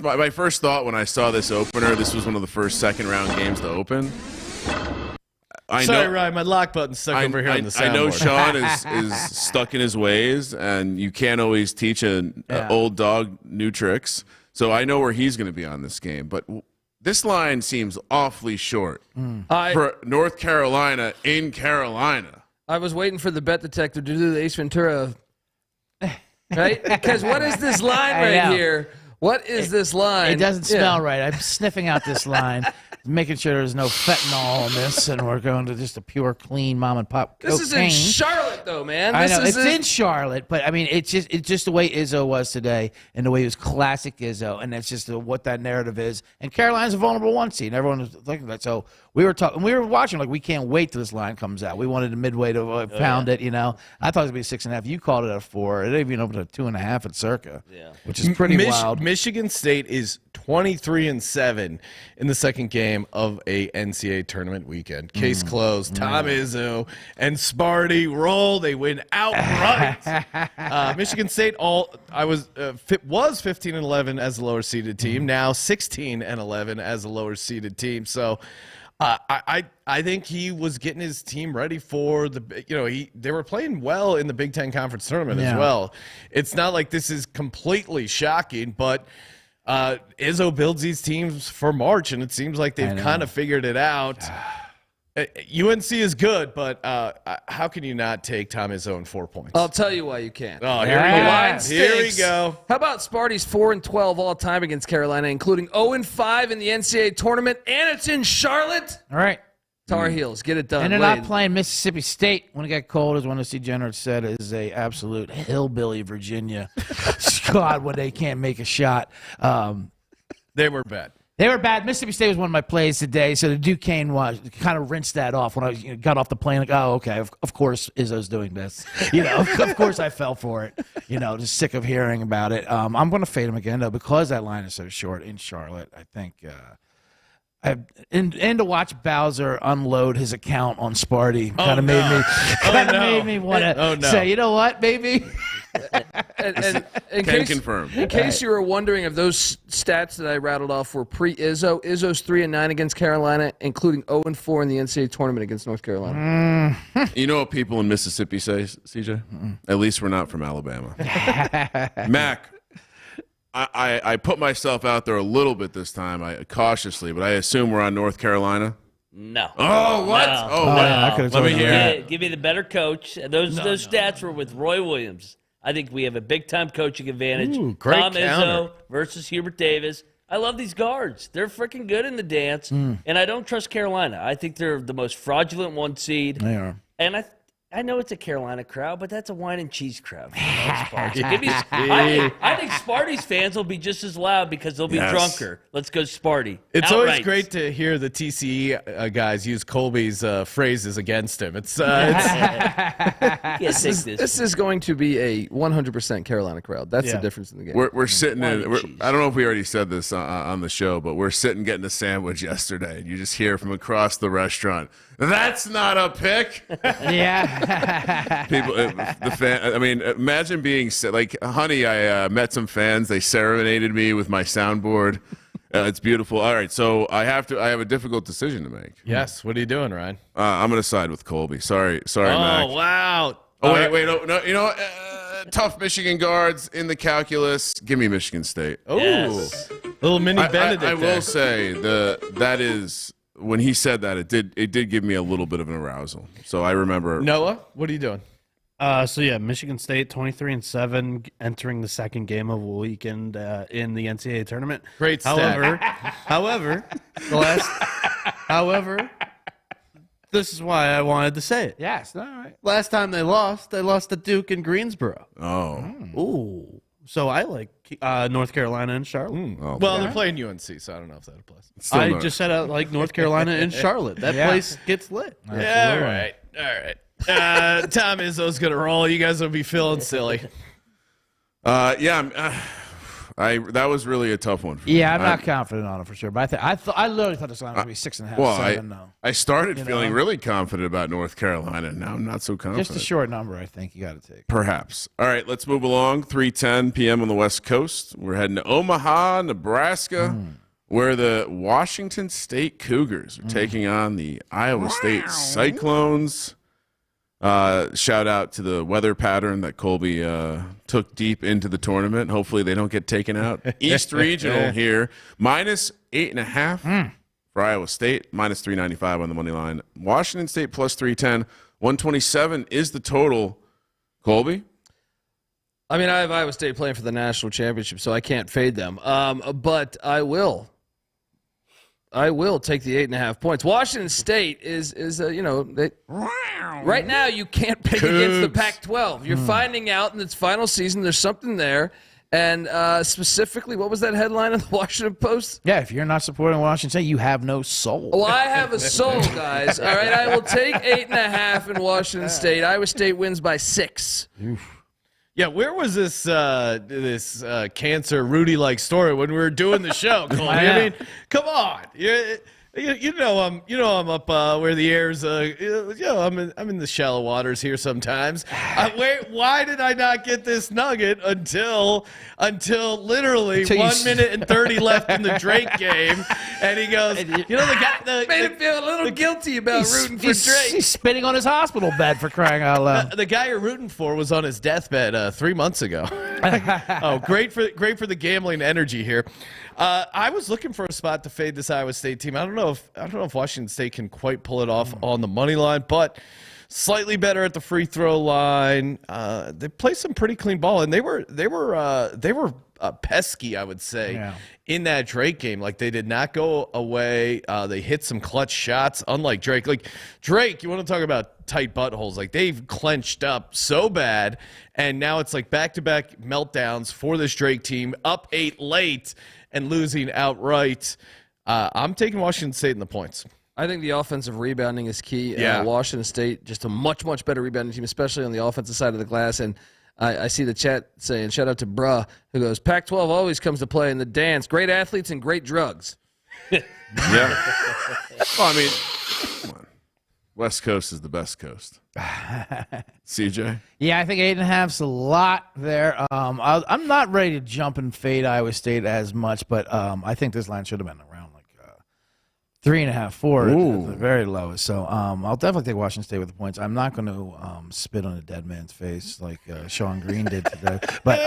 My first thought when I saw this opener, this was one of the first second-round games to open.
Sorry, Ryan, my lock button's stuck over here on the soundboard.
I know Sean is stuck in his ways, and you can't always teach an old dog new tricks. So I know where he's going to be on this game. But this line seems awfully short for North Carolina in Carolina.
I was waiting for the bet detector to do the Ace Ventura, right? Because what is this line right here? What is this line?
It doesn't smell right. I'm sniffing out this line, making sure there's no fentanyl in this, and we're going to just a pure, clean mom and pop cocaine.
This is in Charlotte, though, man.
I know it's in Charlotte, but I mean, it's just the way Izzo was today, and the way he was classic Izzo, and that's just what that narrative is. And Carolina's a vulnerable 1 seed, and everyone was thinking that. So we were talking, we were watching like we can't wait till this line comes out. We wanted a midway to pound it, you know. I thought it was gonna be 6.5. You called it a 4. It even opened at 2.5 at Circa, which is pretty wild.
Michigan State is 23-7 in the second game of a NCAA tournament weekend. Case closed. Tom Izzo and Sparty roll. They win outright. Michigan State was 15-11 as the lower seeded team. Now 16-11 as the lower seeded team. So I think he was getting his team ready for they were playing well in the Big Ten Conference tournament as well. It's not like this is completely shocking, but Izzo builds these teams for March, and it seems like they've kind of figured it out. UNC is good, but how can you not take Tom Izzo in 4 points?
I'll tell you why you can't.
Oh, here we go.
Line
Here we
stinks.
go.
How about Sparty's 4-12 all time against Carolina, including 0-5 in the NCAA tournament, and it's in Charlotte?
All right.
Tar Heels, get it done.
And they're
Wade.
not playing Mississippi State when it got cold, as one of the Degenerate said, is a absolute hillbilly Virginia squad when they can't make a shot.
They were bad.
They were bad. Mississippi State was one of my plays today, so the Duquesne was kind of rinsed that off when I got off the plane. Like, oh, okay, of course Izzo's doing this. Of course I fell for it. Just sick of hearing about it. I'm going to fade him again, though, because that line is so short in Charlotte. I think and to watch Bowser unload his account on Sparty kind of made me want to say, you know what, baby.
And in
Can confirm.
In case you were wondering if those stats that I rattled off were pre-Izzo, Izzo's 3-9 against Carolina, including 0-4 in the NCAA tournament against North Carolina.
You know what people in Mississippi say, CJ? At least we're not from Alabama. Mac, I put myself out there a little bit this time, cautiously, but I assume we're on North Carolina.
No.
Oh, what?
No.
Oh, wow.
Let me hear it.
Give me the better coach. Those stats were with Roy Williams. I think we have a big-time coaching advantage.
Ooh, great
Tom
counter.
Izzo versus Hubert Davis. I love these guards. They're freaking good in the dance, and I don't trust Carolina. I think they're the most fraudulent 1 seed.
They are.
And I know it's a Carolina crowd, but that's a wine and cheese crowd. For the most part. So I think Sparty's fans will be just as loud because they'll be drunker. Let's go Sparty.
It's
Outright.
always great to hear the TCE guys use Colby's phrases against him. This
is going to be a 100% Carolina crowd. That's the difference in the game.
We're sitting in. I don't know if we already said this on the show, but we're sitting getting a sandwich yesterday, and you just hear from across the restaurant, "That's not a pick."
Yeah.
People, the fan. I mean, imagine being like, honey. I met some fans. They serenaded me with my soundboard. It's beautiful. All right, so I have a difficult decision to make.
Yes. What are you doing, Ryan?
I'm going to side with Colby. Sorry, Mac.
Oh, wow.
Oh, wait, no. You know what? Tough Michigan guards in the calculus. Give me Michigan State.
Oh,
Yes.
little mini Benedict.
I will say that is when he said that it did give me a little bit of an arousal. So I remember.
Noah, what are you doing?
Michigan State 23-7, entering the second game of the weekend in the NCAA tournament.
Great stat.
However, this is why I wanted to say it.
Yes. All right.
Last time they lost to Duke in Greensboro.
Oh.
Ooh. So I like North Carolina and Charlotte.
Oh,
Well, they're playing UNC, so I don't know if that applies.
Still
I
not-
just said I like North Carolina and Charlotte. That place gets lit.
Yeah, all right. Tom Izzo's going to roll. You guys will be feeling silly.
That was really a tough one for me.
Yeah, I'm not confident on it for sure, but I literally thought this line was going to be 6.5,
Well,
7. No,
I started feeling really confident about North Carolina, and now I'm not so confident.
just a short number. I think you got to take.
Perhaps. All right, let's move along. 3:10 p.m. on the West Coast. We're heading to Omaha, Nebraska, where the Washington State Cougars are taking on the Iowa State Cyclones. Shout out to the weather pattern that Colby took deep into the tournament. Hopefully they don't get taken out. East Regional here, -8.5 for Iowa State, -395 on the money line. Washington State +310, 127 is the total. Colby?
I mean, I have Iowa State playing for the national championship, so I can't fade them. But I will take the 8.5 points. Washington State is right now you can't pick against the Pac-12. You're finding out in its final season there's something there. And specifically, what was that headline in the Washington Post?
Yeah, if you're not supporting Washington State, you have no soul.
Well, I have a soul, guys. All right, I will take 8.5 in Washington State. Iowa State wins by 6.
Yeah, where was this cancer Rudy-like story when we were doing the show, Colby? I mean, come on. You know I'm up where the air's I'm in the shallow waters here sometimes. Why did I not get this nugget until literally 1 minute and 30 left in the Drake game? And he goes, the guy
Made him feel a little guilty about rooting for Drake.
He's spitting on his hospital bed for crying out loud.
the guy you're rooting for was on his deathbed 3 months ago. Oh, great for the gambling energy here. I was looking for a spot to fade this Iowa State team. I don't know if Washington State can quite pull it off on the money line, but slightly better at the free throw line. They play some pretty clean ball, and they were pesky, I would say, in that Drake game. Like, they did not go away. They hit some clutch shots, unlike Drake. Like, Drake, you want to talk about tight buttholes. Like, they've clenched up so bad, and now it's like back-to-back meltdowns for this Drake team, up 8 late and losing outright. I'm taking Washington State in the points.
I think the offensive rebounding is key.
Yeah.
Washington State, just a much, much better rebounding team, especially on the offensive side of the glass. And I see the chat saying, shout out to Bruh, who goes, Pac-12 always comes to play in the dance. Great athletes and great drugs.
Yeah. Well, I mean, come on. West Coast is the best coast. CJ?
Yeah, I think 8.5's a lot there. I'm not ready to jump and fade Iowa State as much, but I think this line should have been around like 3.5, 4 at the very lowest. So I'll definitely take Washington State with the points. I'm not going to spit on a dead man's face like Sean Green did today, but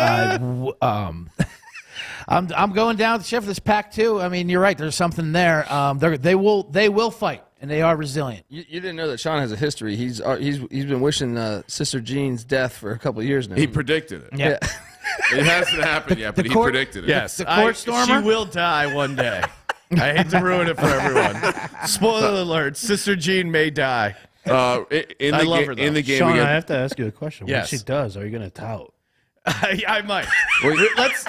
I'm going down the shift for this Pac-2. I mean, you're right. There's something there. They will fight. And they are resilient.
You didn't know that Sean has a history. He's been wishing Sister Jean's death for a couple of years now.
He predicted it.
Yeah.
It hasn't happened yet, but he predicted it.
Yes,
The court stormer?
She will die one day. I hate to ruin it for everyone. Spoiler alert: Sister Jean may die. I love her, though.
in the game
Sean, I
against.
have to ask you a question.
Yes.
When she does, are you going to tout?
I might. Let's.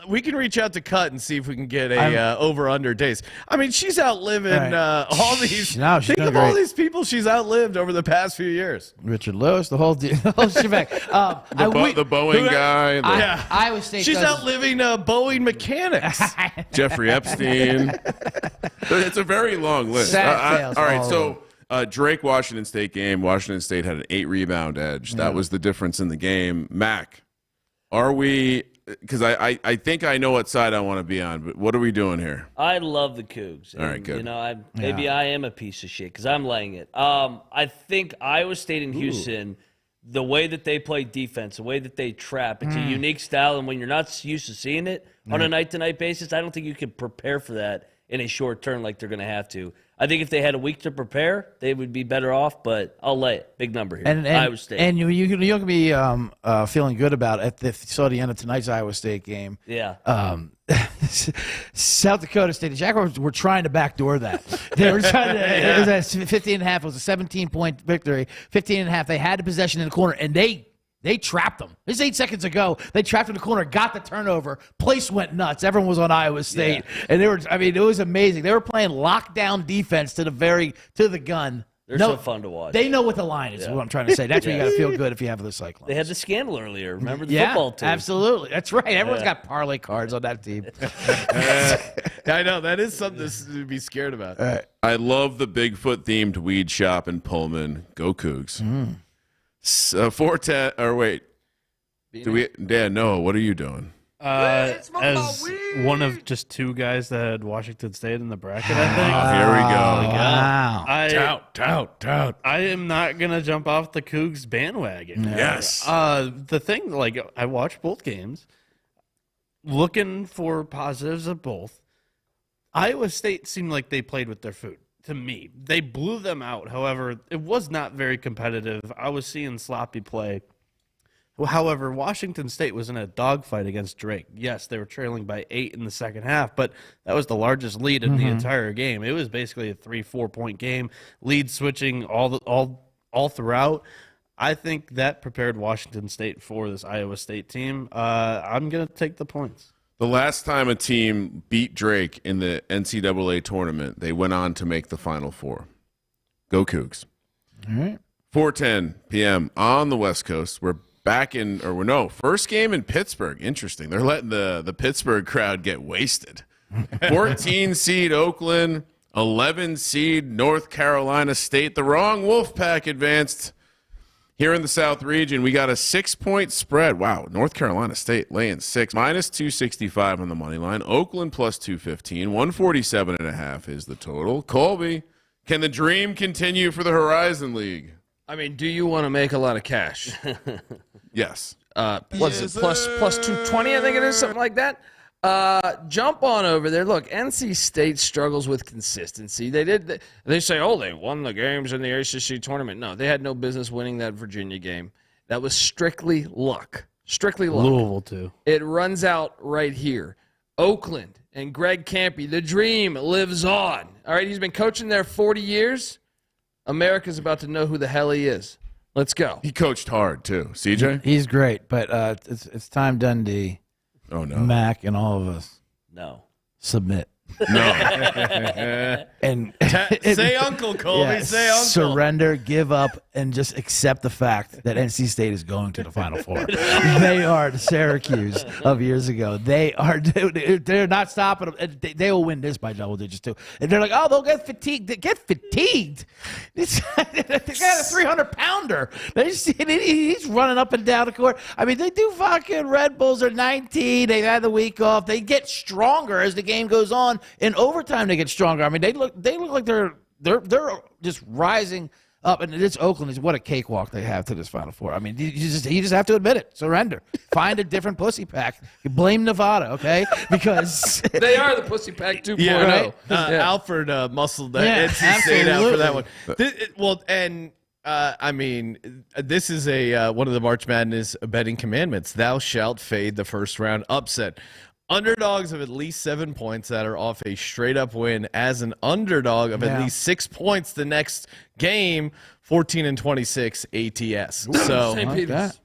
We can reach out to Cut and see if we can get a over/under days. I mean, she's outliving all these.
No, she's
think
doing
of all
great.
these people she's outlived over the past few years.
Richard Lewis, the whole shebang.
The Boeing guy,
Yeah,
Iowa State.
she's
does-
outliving Boeing mechanics.
Jeffrey Epstein. It's a very long list.
Sad tales,
All right,
all
so Drake Washington State game. Washington State had an 8-rebound edge. That was the difference in the game. Mac, are we? Because I think I know what side I want to be on, but what are we doing here?
I love the Cougs.
All right, good.
You know, maybe I am a piece of shit because I'm laying it. I think Iowa State and Houston, the way that they play defense, the way that they trap, it's a unique style, and when you're not used to seeing it on a night-to-night basis, I don't think you can prepare for that in a short term like they're going to have to. I think if they had a week to prepare, they would be better off, but I'll lay it. Big number here. Iowa State.
And you can be feeling good about it if you saw the end of tonight's Iowa State game.
Yeah.
South Dakota State, the Jaguars were trying to backdoor that. They were trying to, it was a 15 and a half. It was a 17-point victory. 15 and a half. They had the possession in the corner, and they trapped them. This 8 seconds ago. They trapped in the corner, got the turnover. Place went nuts. Everyone was on Iowa State. And they were, I mean, it was amazing. They were playing lockdown defense to the gun.
They're so fun to watch.
They know what the line is, is what I'm trying to say. That's where you got to feel good if you have the Cyclones.
They had the scandal earlier. Remember the football team?
Absolutely. That's right. Everyone's got parlay cards on that team.
I know that is something to be scared about.
I love the Bigfoot themed weed shop in Pullman. Go Cougs. 410. Or wait, do we? Dan, no. What are you doing?
As one of just two guys that had Washington State in the bracket, I think.
Here we go.
Wow.
Tout.
I am not gonna jump off the Cougs bandwagon.
Yes.
The thing, like, I watched both games, looking for positives of both. Iowa State seemed like they played with their food. To me, they blew them out. However, it was not very competitive. I was seeing sloppy play. However, Washington State was in a dogfight against Drake. Yes, they were trailing by 8 in the second half, but that was the largest lead in the entire game. It was basically a 3-4 point game, lead switching all throughout. I think that prepared Washington State for this Iowa State team. I'm going to take the points.
The last time a team beat Drake in the NCAA tournament, they went on to make the Final Four. Go Cougs.
All right.
4:10 p.m. on the West Coast. We're back in, first game in Pittsburgh. Interesting. They're letting the Pittsburgh crowd get wasted. 14 seed Oakland, 11 seed North Carolina State. The wrong Wolfpack advanced. Here in the South region, we got a 6-point spread. Wow, North Carolina State laying 6, minus 265 on the money line. Oakland plus 215, 147.5 is the total. Colby, can the dream continue for the Horizon League?
I mean, do you want to make a lot of cash?
Yes.
What's it, plus 220, I think it is, something like that? Jump on over there. Look, NC State struggles with consistency. They say, oh, they won the games in the ACC tournament. No, they had no business winning that Virginia game. That was strictly luck. Strictly luck.
Louisville, too.
It runs out right here. Oakland and Greg Campy, the dream lives on. All right, he's been coaching there 40 years. America's about to know who the hell he is. Let's go.
He coached hard, too. CJ?
He's great, but it's time Dundee,
Oh, no.
Mac, and all of us
No.
submit.
No.
And
Say uncle, Colby.
yeah,
Say uncle.
surrender, give up, and just accept the fact that NC State is going to the Final Four. They are the Syracuse of years ago. They're not stopping them. They will win this by double digits too. And they're like, oh, they'll get fatigued. They get fatigued. They got a 300-pounder. He's running up and down the court. I mean, they do fucking Red Bulls are 19. They've had the week off. They get stronger as the game goes on. In overtime, they get stronger. I mean, they look like they're just rising up. And it's Oakland. What a cakewalk they have to this Final Four. I mean, you just have to admit it. Surrender. Find a different pussy pack. Blame Nevada, okay? Because
They are the Pussy Pack 2.0.
Yeah,
right?
Alfred muscled that
Yeah,
NC State out for that
absolutely.
one. I mean, this is one of the March Madness betting commandments. Thou shalt fade the first round upset. Underdogs of at least 7 points that are off a straight-up win as an underdog of at least 6 points the next game, 14-26 ATS. So
St. Peter's.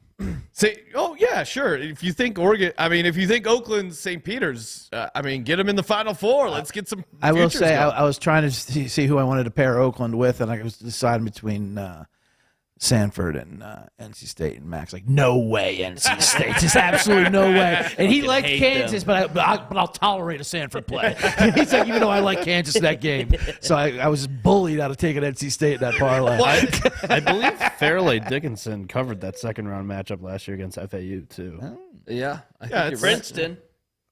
Sure. If you think if you think Oakland, St. Peter's, get them in the Final Four. Let's get some.
I will say,
going.
I was trying to see who I wanted to pair Oakland with, and I was deciding between Sanford and NC State, and Max like, no way, NC State, just absolutely no way. And he liked Kansas, but I'll tolerate a Sanford play. He's like, even though I like Kansas in that game, so I was bullied out of taking NC State in that parlay.
I believe Fairleigh Dickinson covered that second round matchup last year against FAU too.
Yeah, I think
it's Princeton.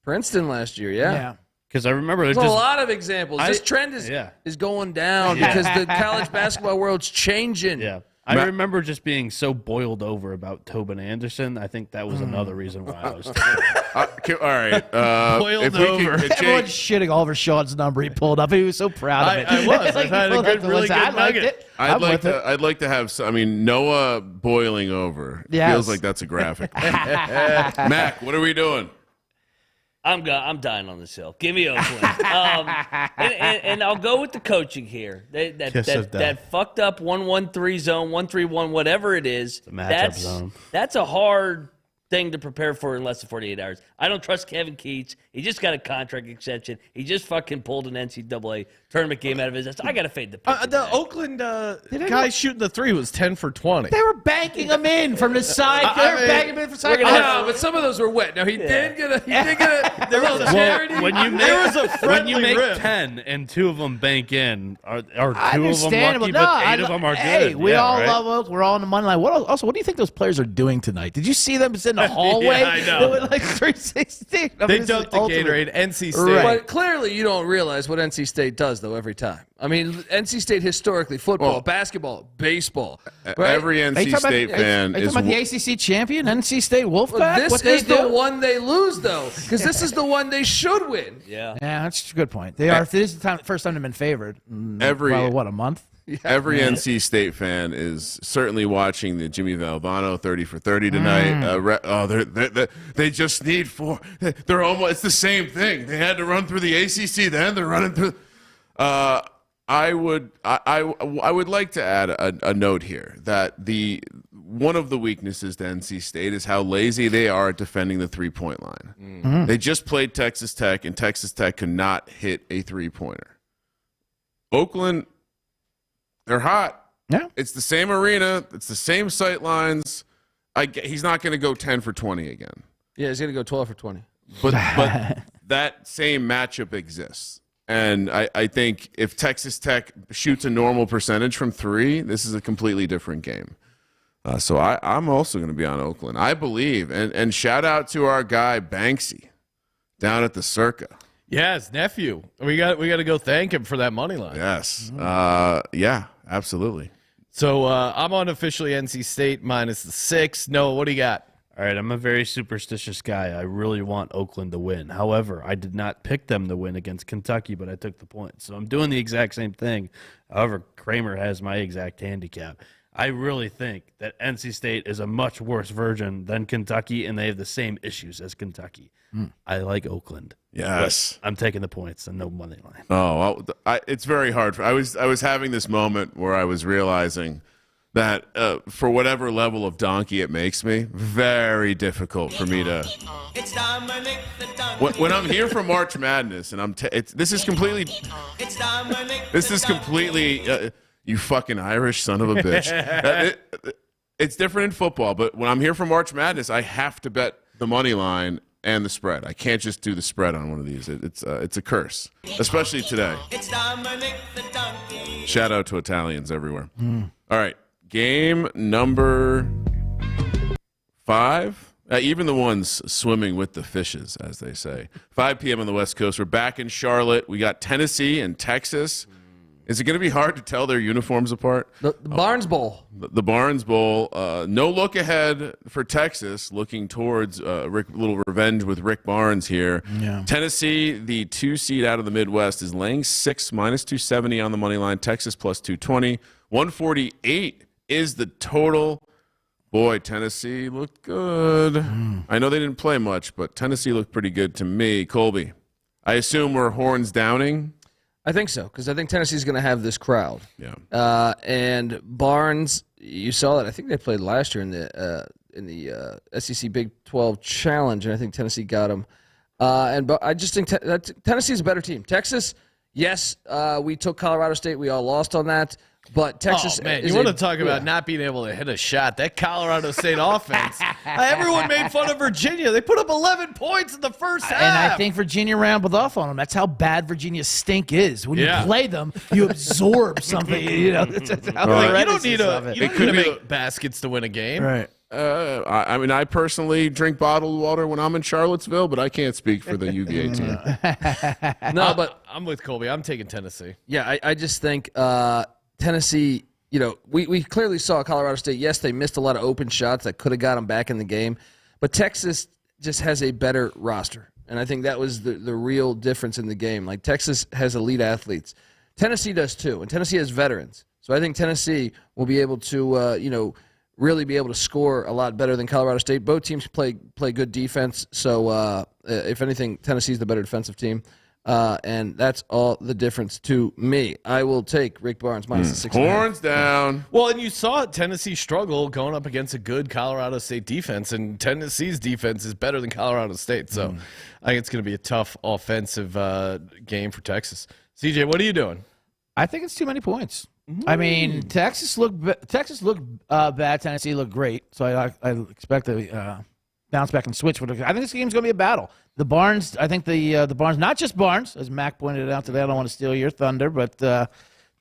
Princeton last year. Yeah.
Because I remember
There's a lot of examples. This trend is going down because the college basketball world's changing.
Yeah. I remember just being so boiled over about Tobin Anderson. I think that was another reason why I was
all right.
Boiled over.
Everyone's shitting all over Sean's number he pulled up. He was so proud of it.
I was. I had a really good
I liked
nugget.
it.
I'd like to have Noah boiling over.
Yes.
Feels like that's a graphic. Mac, what are we doing?
I'm dying on this hill. Give me Oakland. And I'll go with the coaching here. That fucked up 1-1-3 zone, 1-3-1, whatever it is. That's a hard thing to prepare for in less than 48 hours. I don't trust Kevin Keats. He just got a contract extension. He just fucking pulled an NCAA tournament game out of his ass. I got to fade the pitcher.
The Oakland guy shooting the three was 10 for 20.
They were banking him in from the side. They were banking him in from the side.
No, but some of those were wet. Now he did get a
There was a charity.
When you make 10 and 2 of them bank in, are 2 of them lucky, but 8 of them are good?
Hey, we all love Oakland. We're all on the money line. What do you think those players are doing tonight? Did you see them in the hallway?
I know.
They were like 360.
They dumped the Gatorade. NC State.
Right. But clearly you don't realize what NC State does, though, every time. I mean, NC State historically, football, basketball, baseball. Right?
Every NC State fan
is. Are you talking about the ACC champion, NC State Wolfpack?
Well, this is the one they lose, though, because this is the one they should win.
Yeah,
that's a good point. They are. This is the first time they've been favored. A month?
Every NC State fan is certainly watching the Jimmy Valvano 30 for 30 tonight. They just need 4. They're almost. It's the same thing. They had to run through the ACC. Then they're running through. I would like to add a note here that one of the weaknesses to NC State is how lazy they are at defending the 3-point line. Mm-hmm. They just played Texas Tech, and Texas Tech could not hit a 3-pointer. Oakland. They're hot.
Yeah.
It's the same arena. It's the same sight lines. He's not going to go 10 for 20 again.
Yeah, he's going to go 12 for 20.
But that same matchup exists. And I think if Texas Tech shoots a normal percentage from 3, this is a completely different game. So I'm also going to be on Oakland. I believe. And shout out to our guy Banksy down at the Circa.
Yeah, his nephew. We got to go thank him for that money line.
Yes. Yeah, absolutely.
So I'm on officially NC State minus the 6. Noah, what do you got?
All right, I'm a very superstitious guy. I really want Oakland to win. However, I did not pick them to win against Kentucky, but I took the point. So I'm doing the exact same thing. However, Kramer has my exact handicap. I really think that NC State is a much worse version than Kentucky, and they have the same issues as Kentucky. I like Oakland.
Yes,
I'm taking the points and no money line.
Oh, it's very hard. I was having this moment where I was realizing that for whatever level of donkey it makes me, very difficult for me to. When I'm here for March Madness, and this is completely. You fucking Irish son of a bitch. It's different in football, but when I'm here for March Madness, I have to bet the money line and the spread. I can't just do the spread on one of these. It's a curse, especially today. Shout out to Italians everywhere. All right, game number 5. Even the ones swimming with the fishes, as they say. 5 p.m. on the West Coast. We're back in Charlotte. We got Tennessee and Texas. Is it going to be hard to tell their uniforms apart?
The Barnes Bowl.
The Barnes Bowl. No look ahead for Texas, looking towards little revenge with Rick Barnes here.
Yeah.
Tennessee, the 2 seed out of the Midwest, is laying 6, minus 270 on the money line. Texas plus 220. 148 is the total. Boy, Tennessee looked good. I know they didn't play much, but Tennessee looked pretty good to me. Colby, I assume we're horns downing?
I think so, because I think Tennessee's going to have this crowd.
Yeah.
And Barnes, you saw that. I think they played last year in the SEC Big 12 Challenge, and I think Tennessee got them. But I just think Tennessee's a better team. Texas, yes, we took Colorado State. We all lost on that. But Texas,
man, you want to talk about not being able to hit a shot? That Colorado State offense. Everyone made fun of Virginia. They put up 11 points in the first half.
And I think Virginia rambled off on them. That's how bad Virginia's stink is. When you play them, you absorb something. You know, that's how
you don't need to make baskets to win a game.
Right.
I mean, I personally drink bottled water when I'm in Charlottesville, but I can't speak for the UVA team.
No, but
I'm with Colby. I'm taking Tennessee.
yeah, I just think Tennessee, we clearly saw Colorado State. Yes, they missed a lot of open shots that could have got them back in the game. But Texas just has a better roster. And I think that was the real difference in the game. Like, Texas has elite athletes. Tennessee does too. And Tennessee has veterans. So I think Tennessee will be able to, really be able to score a lot better than Colorado State. Both teams play good defense. So if anything, Tennessee's the better defensive team. And that's all the difference to me. I will take Rick Barnes minus the 6.5.
Horns down.
Well, and you saw Tennessee struggle going up against a good Colorado State defense, and Tennessee's defense is better than Colorado State. So I think it's going to be a tough offensive game for Texas. CJ, what are you doing?
I think it's too many points. I mean, Texas looked bad. Tennessee looked great. So I expect to bounce back and switch. I think this game's going to be a battle. The Barnes, I think the Barnes, not just Barnes, as Mac pointed out today. I don't want to steal your thunder, but the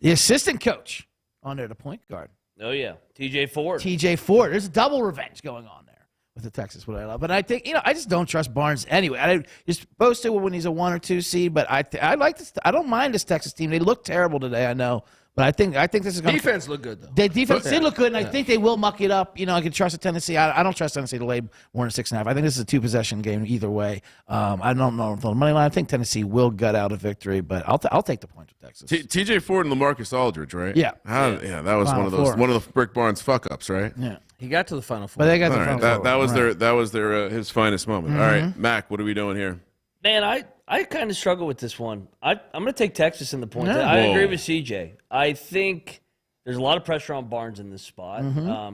assistant coach on there, the point guard.
Oh, yeah. TJ Ford.
TJ Ford. There's a double revenge going on there with the Texas, what I love. But I think, I just don't trust Barnes anyway. You're supposed to when he's a 1 or 2 seed, but I like this. I don't mind this Texas team. They look terrible today, I know. But I think this is going to
defense look good though.
The defense did look good, and I think they will muck it up. I can trust Tennessee. I don't trust Tennessee to lay more than 6.5. I think this is a 2-possession game either way. I don't know the money line. I think Tennessee will gut out a victory, but I'll take the points with Texas.
TJ Ford and LaMarcus Aldridge, right?
Yeah.
That was
Final
one of the Rick Barnes fuck ups, right?
Yeah.
He got to the Final Four.
But they got the
All
Final
right.
Four.
That was their his finest moment. All right, Mac, what are we doing here?
Man, I kind of struggle with this one. I'm going to take Texas in the points.
Yeah.
I agree with CJ. I think there's a lot of pressure on Barnes in this spot.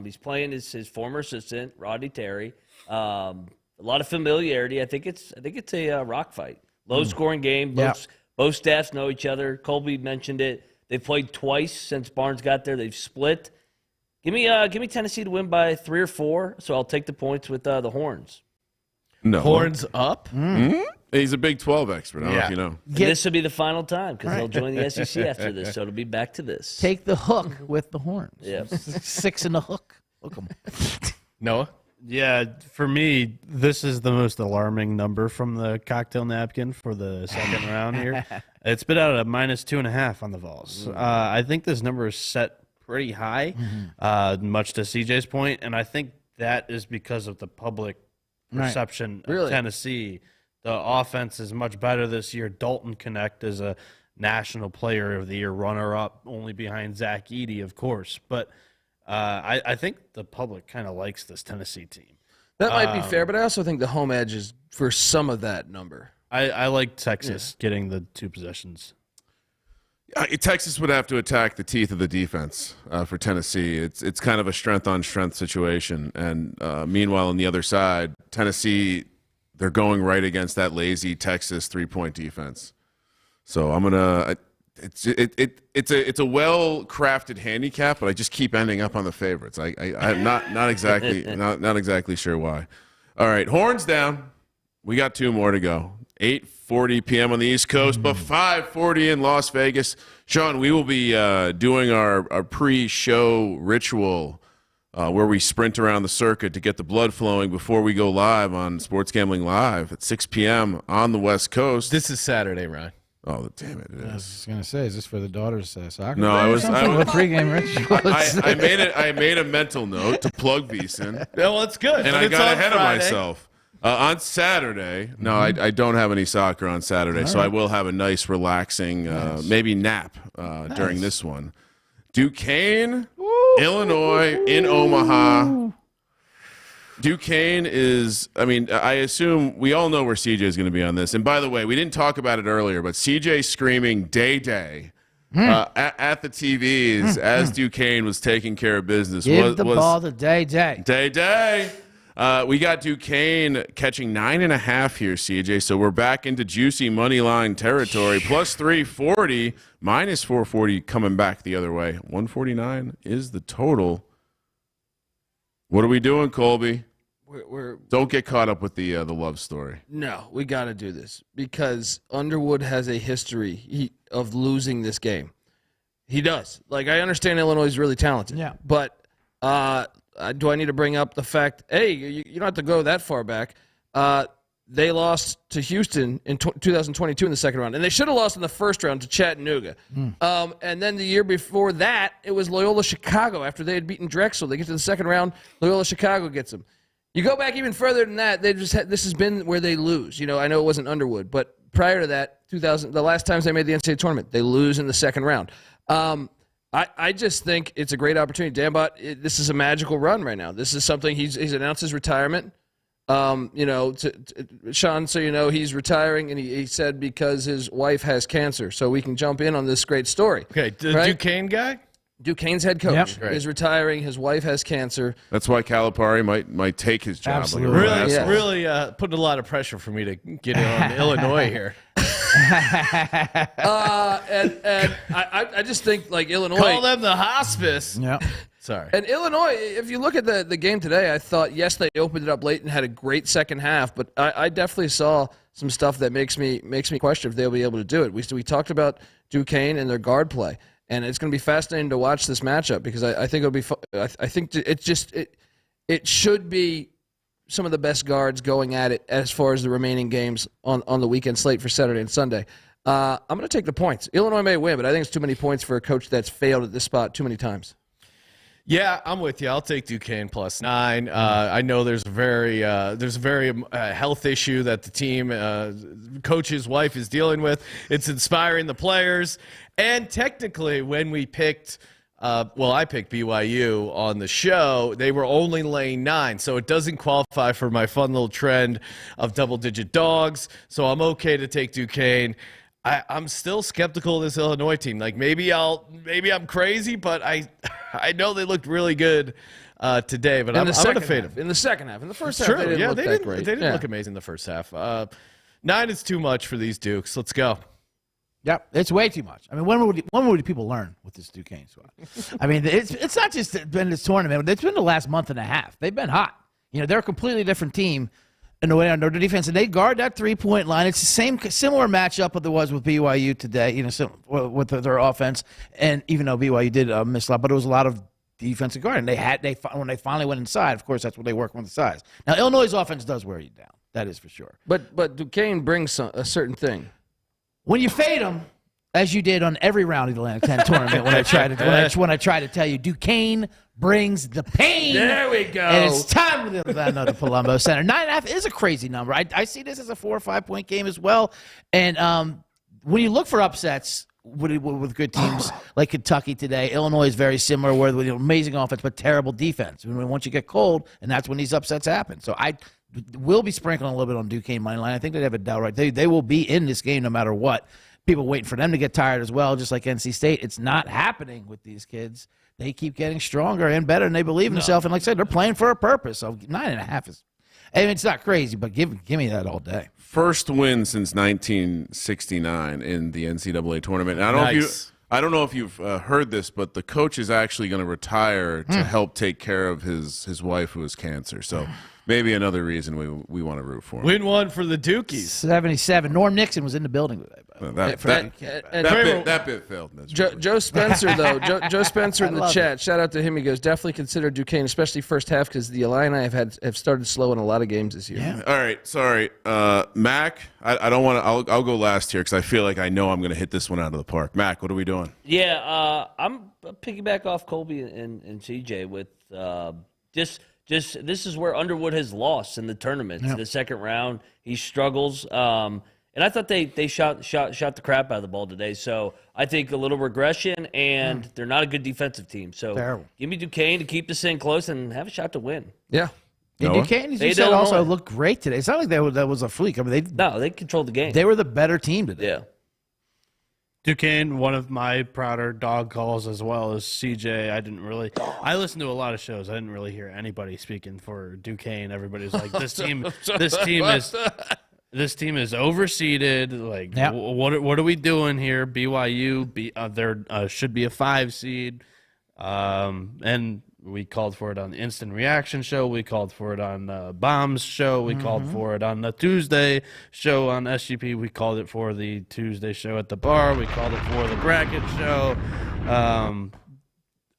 He's playing his former assistant, Rodney Terry. A lot of familiarity. I think it's a rock fight. Low scoring game. Both staffs know each other. Colby mentioned it. They've played twice since Barnes got there. They've split. Give me Tennessee to win by 3 or 4. So I'll take the points with the Horns.
No.
Horns up?
He's a Big 12 expert. I don't know if you know.
This will be the final time because they'll join the SEC after this. So it'll be back to this.
Take the hook with the horns.
Yeah.
6 in the hook. Hook 'em.
Noah?
Yeah, for me, this is the most alarming number from the cocktail napkin for the second round here. It's been out at -2.5 on the Vols. I think this number is set pretty high, much to CJ's point, and I think that is because of the public perception of Tennessee. The offense is much better this year. Dalton Connect is a National Player of the Year runner-up, only behind Zach Edey, of course. But I think the public kind of likes this Tennessee team.
That might be fair, but I also think the home edge is for some of that number.
I like Texas getting the 2 possessions.
Texas would have to attack the teeth of the defense for Tennessee. It's kind of a strength-on-strength situation. And meanwhile, on the other side, Tennessee, they're going right against that lazy Texas 3-point defense. So I'm gonna. It's a well-crafted handicap, but I just keep ending up on the favorites. I'm not exactly sure why. All right, horns down. We got 2 more to go. 8:40 p.m. on the East Coast, but 5:40 in Las Vegas. Sean, we will be doing our pre-show ritual where we sprint around the circuit to get the blood flowing before we go live on Sports Gambling Live at 6 p.m. on the West Coast.
This is Saturday, Ryan.
Oh, damn it! It
I
is.
was going to say, is this for the daughter's soccer?
No, I was.
What pregame ritual?
I made a mental note to plug VSiN.
Well, it's good.
And I got ahead of myself. On Saturday, no, I don't have any soccer on Saturday, so I will have a nice, relaxing, maybe nap during this one. Duquesne, Illinois, in Omaha. Duquesne is, I mean, I assume we all know where CJ is going to be on this. And by the way, we didn't talk about it earlier, but CJ screaming day at the TVs as Duquesne was taking care of business.
Give the ball to Day.
Day. We got Duquesne catching 9.5 here, CJ. So we're back into juicy money line territory. Plus 340, minus 440 coming back the other way. 149 is the total. What are we doing, Colby? Don't get caught up with the love story.
No, we got to do this because Underwood has a history of losing this game. He does. Like, I understand Illinois is really talented.
Yeah.
But do I need to bring up the fact, hey, you don't have to go that far back. They lost to Houston in 2022 in the second round, and they should have lost in the first round to Chattanooga. And then the year before that, it was Loyola Chicago after they had beaten Drexel. They get to the second round, Loyola Chicago gets them. You go back even further than that, this has been where they lose. You know, I know it wasn't Underwood, but prior to that, the last times they made the NCAA tournament, they lose in the second round. I just think it's a great opportunity. Dambot, this is a magical run right now. This is something he's announced his retirement. Sean, so you know, he's retiring, and he said because his wife has cancer. So we can jump in on this great story.
Okay, the
right?
Duquesne guy?
Duquesne's head coach is retiring. His wife has cancer.
That's why Calipari might take his job.
Absolutely.
Really putting a lot of pressure for me to get in on Illinois here.
I just think, like, Illinois.
Call them the hospice.
Yeah.
Sorry.
And Illinois, if you look at the game today, I thought, yes, they opened it up late and had a great second half, but I definitely saw some stuff that makes me question if they'll be able to do it. We talked about Duquesne and their guard play, and it's going to be fascinating to watch this matchup because I think it'll be. I think it should be some of the best guards going at it as far as the remaining games on the weekend slate for Saturday and Sunday. I'm going to take the points. Illinois may win, but I think it's too many points for a coach that's failed at this spot too many times.
Yeah, I'm with you. I'll take Duquesne plus 9. I know there's a very health issue that the team coach's wife is dealing with. It's inspiring the players, and technically, when we picked, I picked BYU on the show. They were only laying 9, so it doesn't qualify for my fun little trend of double-digit dogs. So I'm okay to take Duquesne. I'm still skeptical of this Illinois team. Like, maybe I'm crazy, but I know they looked really good today. But I'm going to fade them
in the second half. In the first half,
True.
they didn't look that great.
They didn't look amazing the first half. 9 is too much for these Dukes. Let's go.
Yep, it's way too much. I mean, when would people learn with this Duquesne squad? I mean, it's not just been this tournament. It's been the last month and a half. They've been hot. You know, they're a completely different team in the way on their defense, and they guard that three-point line. It's the similar matchup that there was with BYU today. You know, with their offense, and even though BYU did miss a lot, but it was a lot of defensive guard. And when they finally went inside, of course, that's what they work on the sides. Now, Illinois' offense does wear you down. That is for sure.
But Duquesne brings a certain thing.
When you fade them, as you did on every round of the Atlantic 10 tournament, when I try to tell you, Duquesne brings the pain.
There we go.
And it's time to the Palumbo Center. 9.5 is a crazy number. I see this as a 4 or 5 point game as well. And when you look for upsets with good teams like Kentucky today, Illinois is very similar, with amazing offense but terrible defense. Once you get cold, and that's when these upsets happen. So I will be sprinkling a little bit on Duquesne money line. I think they have a doubt right. They will be in this game no matter what. People waiting for them to get tired as well, just like NC State. It's not happening with these kids. They keep getting stronger and better, and they believe in themselves. And like I said, they're playing for a purpose. So 9.5 is, I mean, it's not crazy, but give me that all day.
First win since 1969 in the NCAA tournament. And I don't know if you've heard this, but the coach is actually going to retire to help take care of his wife who has cancer. So maybe another reason we want to root for him.
Win one for the Dukies.
77. Norm Nixon was in the building today.
That bit failed.
Joe Spencer, though. Joe Spencer in the chat. Shout out to him. He goes, definitely consider Duquesne, especially first half, because the Illini have started slow in a lot of games this year.
Yeah.
All right, sorry, Mac. I don't want to. I'll go last here because I feel like I know I'm going to hit this one out of the park. Mac, what are we doing?
Yeah, I'm piggyback off Colby and CJ with just this is where Underwood has lost in the tournament.
Yep.
The second round, he struggles. And I thought they shot the crap out of the ball today. So I think a little regression, and they're not a good defensive team. So
Terrible.
Give me Duquesne to keep this thing close and have a shot to win.
Yeah.
And
Noah?
Duquesne, as
They
you said,
don't
also
know.
looked great today. It's not like that was a fluke. I mean,
No, they controlled the game.
they were the better team today.
Yeah.
Duquesne, one of my prouder dog calls as well as CJ. I listened to a lot of shows. I didn't really hear anybody speaking for Duquesne. Everybody's like, this team is overseeded. Like,
Yep.
what are we doing here? BYU, there should be a 5 seed. And we called for it on the Instant Reaction show. We called for it on Bomb's show. We called for it on the Tuesday show on SGP. We called it for the Tuesday show at the bar. We called it for the bracket show.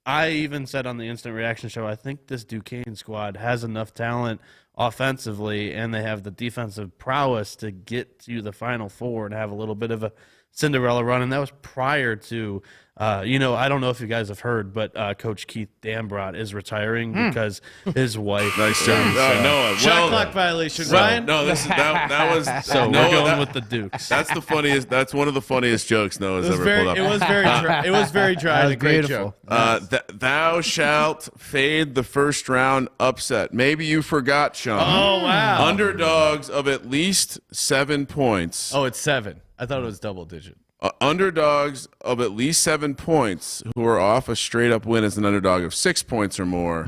I even said on the Instant Reaction show, I think this Duquesne squad has enough talent offensively, and they have the defensive prowess to get to the Final Four and have a little bit of a Cinderella run. And that was prior to I don't know if you guys have heard, but Coach Keith Dambrot is retiring because his wife.
Nice job. Noah.
Shot clock violation, Ryan.
No, that was
So
Noah,
we're going with the Dukes.
That's the funniest. That's one of the funniest jokes Noah's ever pulled up.
It was very dry. It was very dry.
That
and
was
a great
beautiful.
joke.
Thou shalt fade the first round upset. Maybe you forgot, Sean.
Oh wow.
Underdogs of at least 7 points.
Oh, it's 7. I thought it was double digit.
Underdogs of at least 7 points who are off a straight up win as an underdog of 6 points or more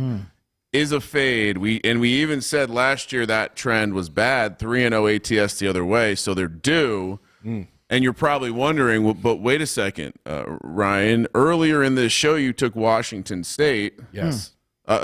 is a fade. We even said last year that trend was bad, 3-0 ATS the other way, so they're due. And you're probably wondering, well, but wait a second, Ryan. Earlier in this show, you took Washington State.
Yes.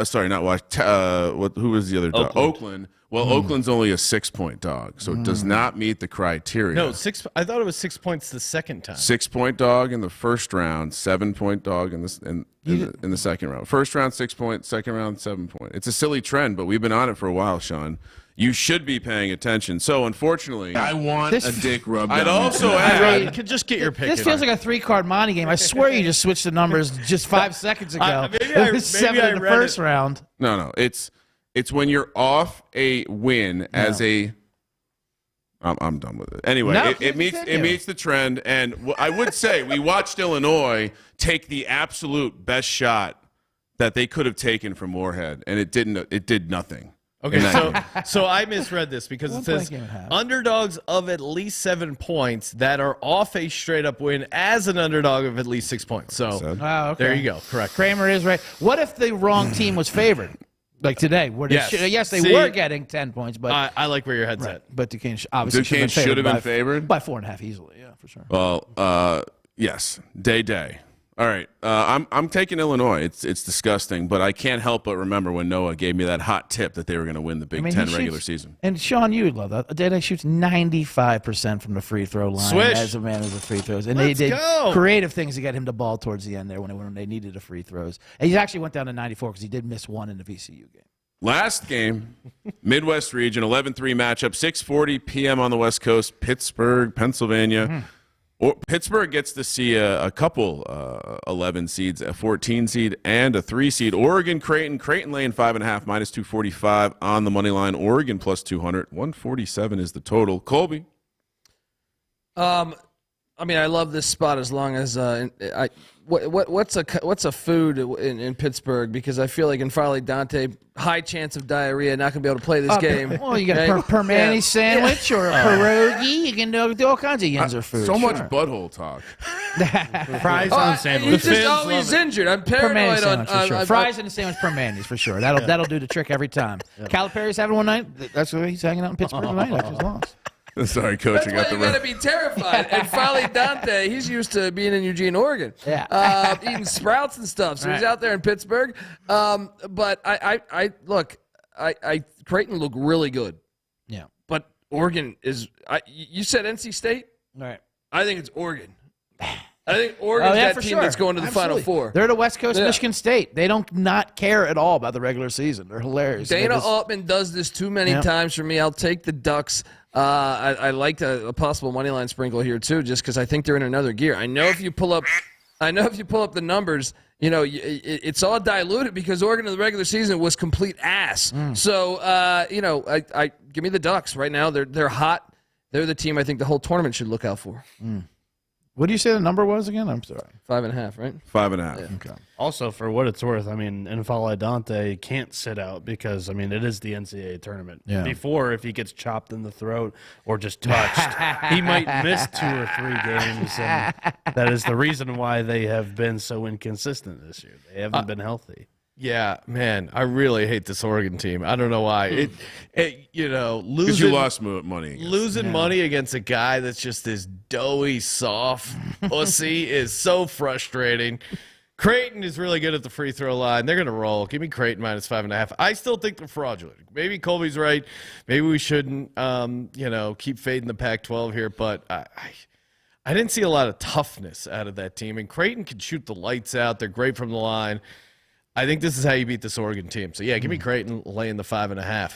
Sorry, not Washington. Who was the other dog? Oakland. Well, Oakland's only a 6-point dog, so it does not meet the criteria.
No, 6. I thought it was 6 points the second time.
6-point dog in the first round, 7-point dog in the second round. First round 6 point, second round 7 point. It's a silly trend, but we've been on it for a while, Sean. You should be paying attention. So unfortunately,
I want
This-
a dick rub.
I'd
down
also
there.
add.
You could just get your pick.
This
in.
feels like a 3-card Monty game. I swear you just switched the numbers just 5 seconds ago.
maybe
It
I-
was
maybe
7
I
in the
read
first
it.
round.
No, it's when you're off a win as a. I'm done with it. Anyway,
No,
it
continue.
meets the trend, and I would say we watched Illinois take the absolute best shot that they could have taken from Moorhead, and it didn't. It did nothing.
Okay, so I misread this because it
1
says
point game and a half.
underdogs of at least 7 points that are off a straight up win as an underdog of at least 6 points. So
Oh, okay.
there you go. Correct.
Kramer is right. What if the wrong team was favored? Like today, where they
Yes.
they
See,
were getting 10 points, but
I like where your head's at.
but Duquesne obviously
Duquesne should have been favored
by 4.5 easily. Yeah, for sure.
Well, yes, day. All right, I'm taking Illinois. It's disgusting, but I can't help but remember when Noah gave me that hot tip that they were going to win the Big Ten
he
regular
shoots-
season.
And Sean, you would love that. Dede shoots 95% from the free throw line
Swish.
as a man of the free throws. And
Let's
they did
go.
creative things to get him the ball towards the end there when they needed the free throws. And he actually went down to 94 because he did miss one in the VCU game.
Last game, Midwest region, 11-3 matchup, 6:40 p.m. on the West Coast, Pittsburgh, Pennsylvania. Or Pittsburgh gets to see a couple 11 seeds, a 14 seed and a 3 seed. Oregon, Creighton laying 5.5, minus 245 on the money line. Oregon plus 200, 147 is the total. Colby.
I mean, I love this spot as long as what's a food in Pittsburgh, because I feel like in Farley Dante, high chance of diarrhea, not gonna be able to play this game.
Well, you got a permane sandwich or a pierogi. You can do all kinds of yinzer food.
So much
sure.
butthole talk.
Fries
Oh,
on
he's
sandwich.
just always injured. I'm
Permane
paranoid
sandwich for sure.
on
Fries and a sandwich permane for sure. That'll do the trick every time. Calipari's having one night. That's where he's hanging out in Pittsburgh tonight. After his loss.
Sorry, Coach.
That's
I
why
got the
you gotta be terrified. And Farley Dante, he's used to being in Eugene, Oregon, eating sprouts and stuff. So he's out there in Pittsburgh. But I look, Creighton looked really good.
Yeah.
But Oregon is. You said NC State.
All right.
I think it's Oregon. I think Oregon's that
for
team
sure.
that's going to the Final
Absolutely.
Four.
They're the West Coast
Yeah.
Michigan State. They don't not care at all about the regular season. They're hilarious. They
Dana
just-
Altman does this too many times for me. I'll take the Ducks. I like a possible money line sprinkle here too, just because I think they're in another gear. I know if you pull up the numbers, it's all diluted because Oregon in the regular season was complete ass. So I give me the Ducks right now. They're hot. They're the team I think the whole tournament should look out for.
What do you say the number was again? I'm sorry.
5.5, right?
5.5.
Okay.
Also, for what it's worth, I mean, N'Faly Dante can't sit out because, I mean, it is the NCAA tournament.
Yeah.
Before, if he gets chopped in the throat or just touched, he might miss 2 or 3 games. And that is the reason why they have been so inconsistent this year. They haven't been healthy.
Yeah, man, I really hate this Oregon team. I don't know why.
Because
Losing
you lost money. against
losing money against a guy that's just this doughy, soft pussy is so frustrating. Creighton is really good at the free throw line. They're going to roll. Give me Creighton minus 5.5. I still think they're fraudulent. Maybe Colby's right. Maybe we shouldn't, keep fading the Pac-12 here. But I didn't see a lot of toughness out of that team. And Creighton can shoot the lights out. They're great from the line. I think this is how you beat this Oregon team. So, yeah, give me Creighton laying the 5.5.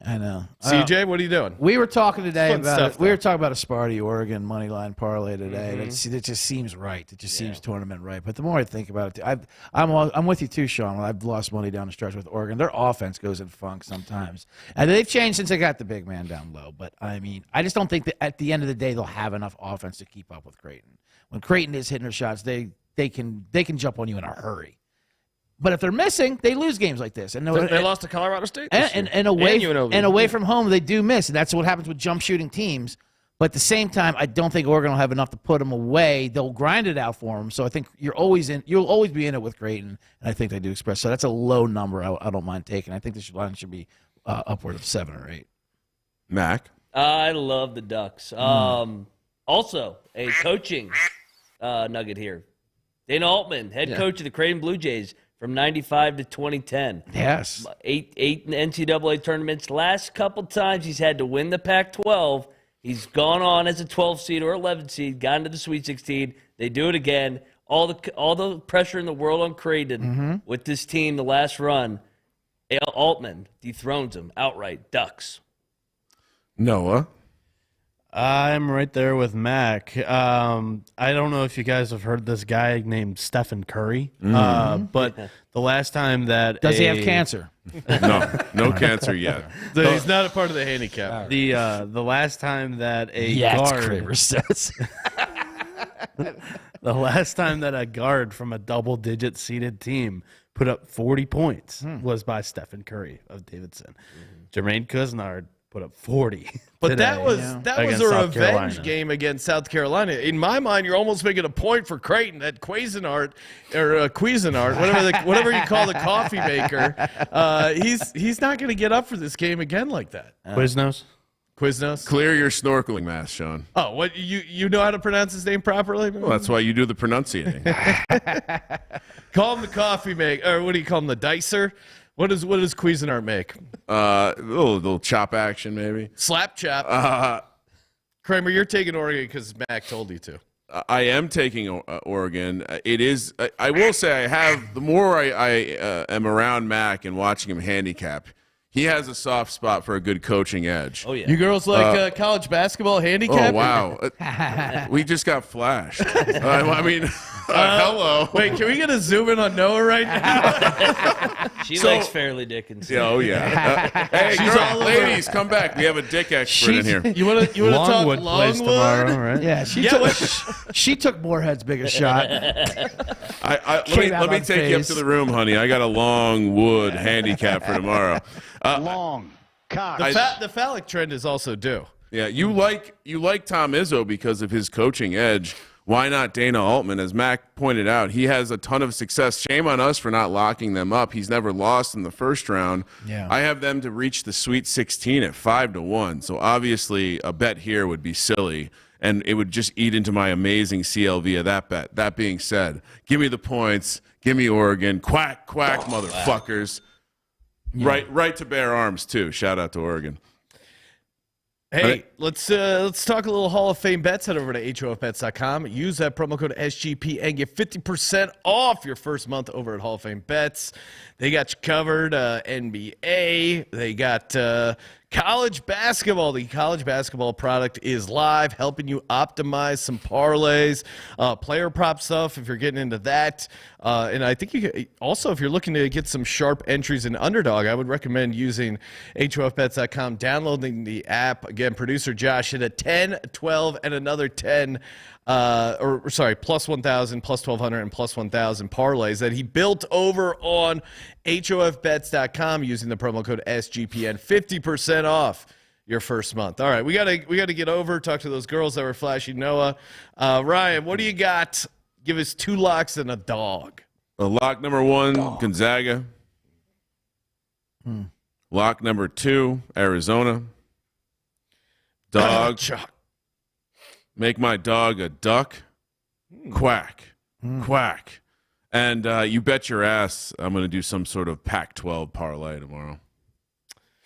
I know.
CJ, what are you doing?
We were talking today
Fun
about
stuff,
we were
though.
talking about a Sparty Oregon money line parlay today. It just seems right. It just seems tournament right. But the more I think about it, I'm with you too, Sean. I've lost money down the stretch with Oregon. Their offense goes in funk sometimes, and they've changed since they got the big man down low. But I mean, I just don't think that at the end of the day they'll have enough offense to keep up with Creighton. When Creighton is hitting their shots, they can jump on you in a hurry. But if they're missing, they lose games like this. And
They lost to Colorado State this year.
and away
UNLV.
and away from home, they do miss, and that's what happens with jump shooting teams. But at the same time, I don't think Oregon will have enough to put them away. They'll grind it out for them. So I think you'll always be in it with Creighton, and I think they do express. So that's a low number. I don't mind taking. I think this line should be upward of 7 or 8.
Mac.
I love the Ducks. Also, a coaching nugget here. Dana Altman, head coach of the Creighton Blue Jays from 95 to 2010.
Yes.
Eight NCAA tournaments. Last couple times he's had to win the Pac-12. He's gone on as a 12 seed or 11 seed, gotten to the Sweet 16. They do it again. All the pressure in the world on Creighton with this team, the last run. Altman dethrones him outright. Ducks.
Noah.
I'm right there with Mac. I don't know if you guys have heard this guy named Stephen Curry, but the last time that
Does he have cancer?
No cancer yet.
He's not a part of the handicap.
The last time that a guard,
Kramer says.
the last time that a guard from a double-digit seeded team put up 40 points was by Stephen Curry of Davidson. Jermaine Couisnard put up 40.
But
today
that was
against
a
South
revenge
Carolina.
game against South Carolina. In my mind, you're almost making a point for Creighton that Cuisinart, whatever you call the coffee maker, he's not going to get up for this game again like that.
Quiznos?
Quiznos?
Clear your snorkeling mask, Sean.
Oh, what you know how to pronounce his name properly?
Well, that's why you do the pronunciating.
Call him the coffee maker, or what do you call him, the dicer? What does Cuisinart make?
Little chop action, maybe.
Slap chop. Kramer, you're taking Oregon because Mac told you to.
I am taking Oregon. It is. I will say I have. The more I am around Mac and watching him handicap, he has a soft spot for a good coaching edge.
Oh, yeah.
You girls like college basketball handicap?
Oh wow, we just got flashed. Hello.
Wait, can we get a zoom in on Noah right now?
She likes Fairleigh Dickinson.
Oh yeah. Hey, ladies, come back. We have a dick expert in here.
You want to talk
Longwood plays tomorrow,
Longwood?
right?
Yeah, she took Moorhead's biggest shot.
Let me take you up to the room, honey. I got a Longwood handicap for tomorrow.
The phallic trend is also due.
Yeah, you like Tom Izzo because of his coaching edge. Why not Dana Altman? As Mac pointed out, he has a ton of success. Shame on us for not locking them up. He's never lost in the first round.
Yeah.
I have them to reach the Sweet 16 at 5-1. So obviously a bet here would be silly, and it would just eat into my amazing CLV of that bet. That being said, give me the points. Give me Oregon. Quack, quack, motherfuckers. Yeah. Right to bear arms, too. Shout out to Oregon.
Hey, let's talk a little Hall of Fame bets. Head over to HOFBets.com. Use that promo code SGP and get 50% off your first month over at Hall of Fame Bets. They got you covered. NBA. They got college basketball. The college basketball product is live, helping you optimize some parlays, player prop stuff if you're getting into that. And I think you can, also, if you're looking to get some sharp entries in Underdog, I would recommend using HOFBets.com, downloading the app. Again, producer Josh hit a 10, 12, and another 10 plus 1,000, plus 1,200, and plus 1,000 parlays that he built over on HOFBets.com using the promo code SGPN. 50% off your first month. All right, we gotta get over, talk to those girls that were flashing Noah. Ryan, what do you got? Give us 2 locks and a dog.
Lock number 1, Gonzaga. Lock number 2, Arizona. Dog. Make my dog a duck. Quack. Quack. And you bet your ass I'm going to do some sort of Pac-12 parlay tomorrow.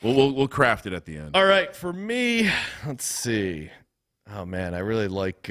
We'll craft it at the end.
All right, for me, let's see. Oh, man, I really like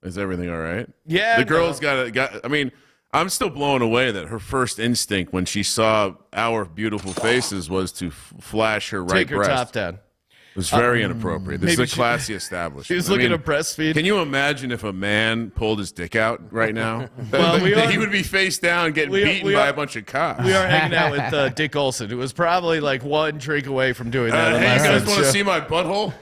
Is everything all right?
Yeah.
The girl's got. I mean, I'm still blown away that her first instinct when she saw our beautiful faces was to flash her right
take her
breast.
top down.
It was very inappropriate. This is
maybe
a classy establishment.
She was looking to breastfeed.
Can you imagine if a man pulled his dick out right now?
Well,
he would be face down getting beaten by a bunch of cops.
We are hanging out with Dick Olson, who was probably like 1 drink away from doing that.
Hey, you guys want to see my butthole?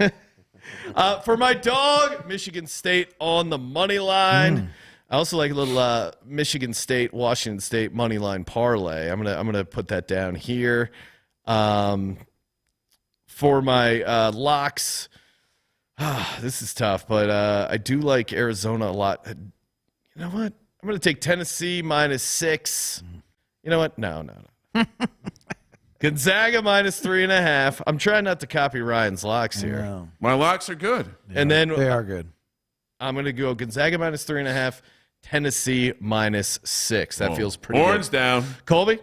For my dog, Michigan State on the money line. I also like a little Michigan State, Washington State money line parlay. I'm gonna put that down here. For my locks, this is tough, but I do like Arizona a lot. You know what? I'm going to take Tennessee -6. You know what? No. Gonzaga -3.5. I'm trying not to copy Ryan's locks here.
No.
My locks are good.
Yeah, and then
they are good.
I'm going to go Gonzaga -3.5, Tennessee -6. That feels pretty
Horns
good.
down.
Colby?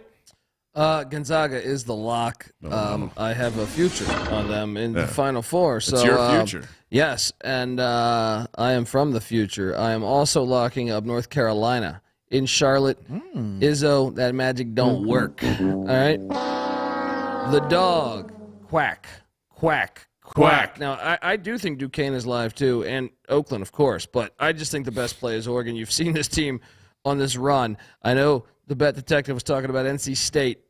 Gonzaga is the lock. I have a future on them in the Final Four. So
it's your future.
Yes, and I am from the future. I am also locking up North Carolina in Charlotte. Izzo, that magic don't work. All right. The dog, quack, quack, quack. Now, I do think Duquesne is live too, and Oakland, of course. But I just think the best play is Oregon. You've seen this team on this run. I know the bet detective was talking about NC State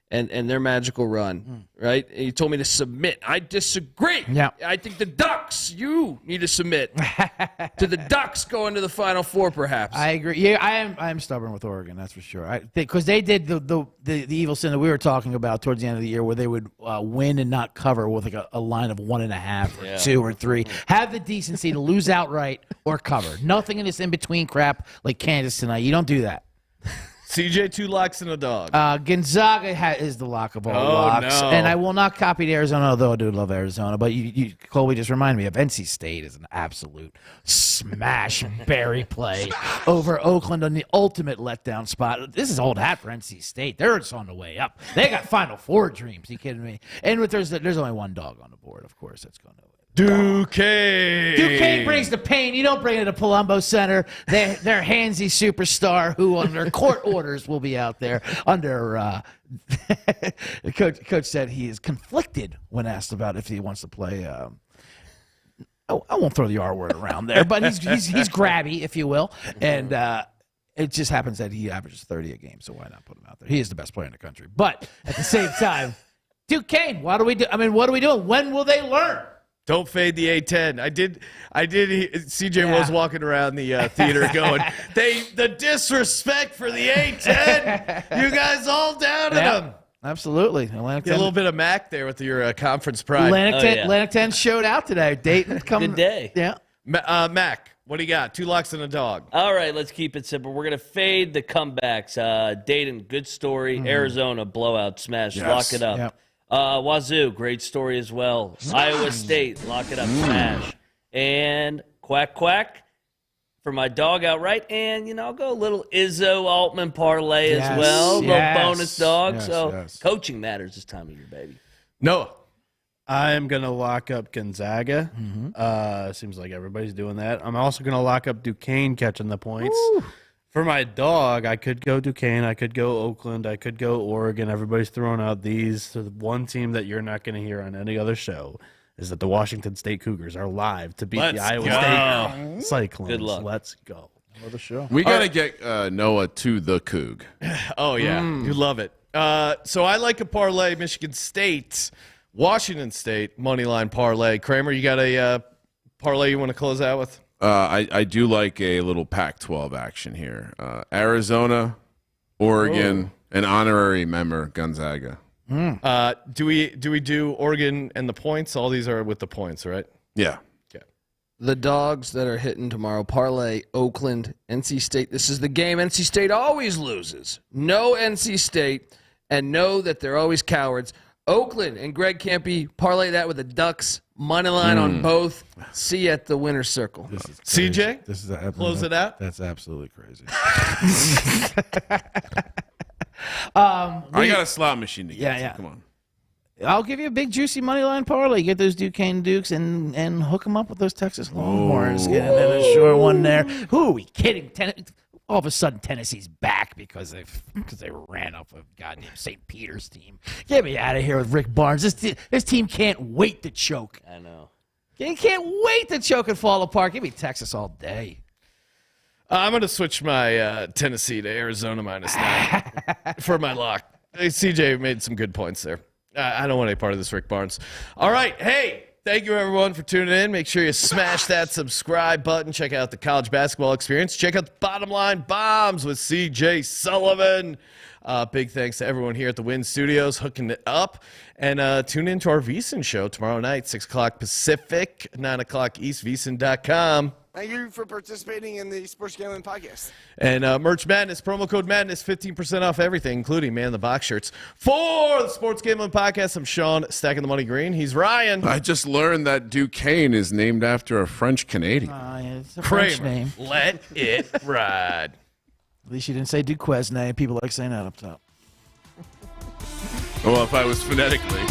and their magical run, right? And he told me to submit. I disagree.
Yeah.
I think the Ducks, you need to submit to the Ducks going to the Final Four, perhaps.
I agree. Yeah, I am stubborn with Oregon, that's for sure. Because they did the evil sin that we were talking about towards the end of the year, where they would win and not cover with like a line of 1.5 or 2 or 3. Have the decency to lose outright or cover. Nothing in this in between crap like Kansas tonight. You don't do that.
CJ, 2 locks and a dog.
Gonzaga is the lock of all locks.
No.
And I will not copy the Arizona, although I do love Arizona. But you Colby just reminded me of NC State is an absolute smash berry play over Oakland on the ultimate letdown spot. This is old hat for NC State. They're just on the way up. They got Final Four dreams. Are you kidding me? And there's only one dog on the board, of course. That's going to Duquesne brings the pain. You don't bring it to Palumbo Center. Their handsy superstar who under court orders will be out there under coach said he is conflicted when asked about if he wants to play I won't throw the R word around there, but he's grabby, if you will. And it just happens that he averages 30 a game, so why not put him out there? He is the best player in the country. But at the same time, Duquesne, what do we do? I mean, what are we doing? When will they learn?
Don't fade the A10. I did. CJ was walking around the theater going, the disrespect for the A10. You guys all down at them.
Absolutely. Atlantic 10.
Get a little bit of Mac there with your conference pride.
Atlantic 10 showed out today. Dayton coming.
Good day.
Yeah.
Mac, what do you got? 2 locks and a dog.
All right, let's keep it simple. We're going to fade the comebacks. Dayton, good story. Arizona, blowout, smash.
Yes.
Lock it up.
Yep.
Wazoo, great story as well. Iowa State, lock it up, smash. And quack, quack for my dog outright. And, I'll go a little Izzo Altman parlay as well. A little bonus dog. Coaching matters this time of year, baby.
Noah.
I'm going to lock up Gonzaga. Seems like everybody's doing that. I'm also going to lock up Duquesne catching the points. Woo. For my dog, I could go Duquesne, I could go Oakland, I could go Oregon. Everybody's throwing out these. So the one team that you're not going to hear on any other show is that the Washington State Cougars are live to beat the Iowa State Cyclones.
Good luck.
Let's go. Another show.
We got to get Noah to the Coug.
Oh, yeah. You love it. So I like a parlay, Michigan State Washington State money line parlay. Kramer, you got a parlay you want to close out with?
I do like a little Pac-12 action here. Arizona, Oregon, and honorary member Gonzaga.
Do we do Oregon and the points? All these are with the points, right?
Yeah.
Okay.
The dogs that are hitting tomorrow, parlay, Oakland, NC State. This is the game NC State always loses. No NC State, and know that they're always cowards. Oakland and Greg Campy, parlay that with the Ducks. Money line on both. See you at the winner's circle.
CJ,
This is
close it out.
That's absolutely crazy.
I got a slot machine to get to. Come on.
I'll give you a big juicy money line parlay. Get those Duquesne Dukes and hook them up with those Texas Longhorns. Get another short one there. Who are we kidding? All of a sudden, Tennessee's back because they ran up a goddamn St. Peter's team. Get me out of here with Rick Barnes. This team can't wait to choke.
I know.
They can't wait to choke and fall apart. Give me Texas all day.
I'm going to switch my Tennessee to Arizona -9 for my lock. Hey, CJ made some good points there. I don't want any part of this, Rick Barnes. All right. Hey, thank you, everyone, for tuning in. Make sure you smash that subscribe button. Check out the college basketball experience. Check out the Bottom Line Bombs with CJ Sullivan. Big thanks to everyone here at the Wynn Studios hooking it up. And tune in to our VSiN show tomorrow night, 6 o'clock Pacific, 9 o'clock East, VSiN.com.
Thank you for participating in the Sports Gambling Podcast.
And Merch Madness, promo code Madness, 15% off everything, including Man in the Box shirts. For the Sports Gambling Podcast, I'm Sean, stacking the money green. He's Ryan.
I just learned that Duquesne is named after a French Canadian.
It's a French
Kramer,
name.
let it ride.
At least you didn't say Duquesne. People like saying that up top.
Well, if I was phonetically.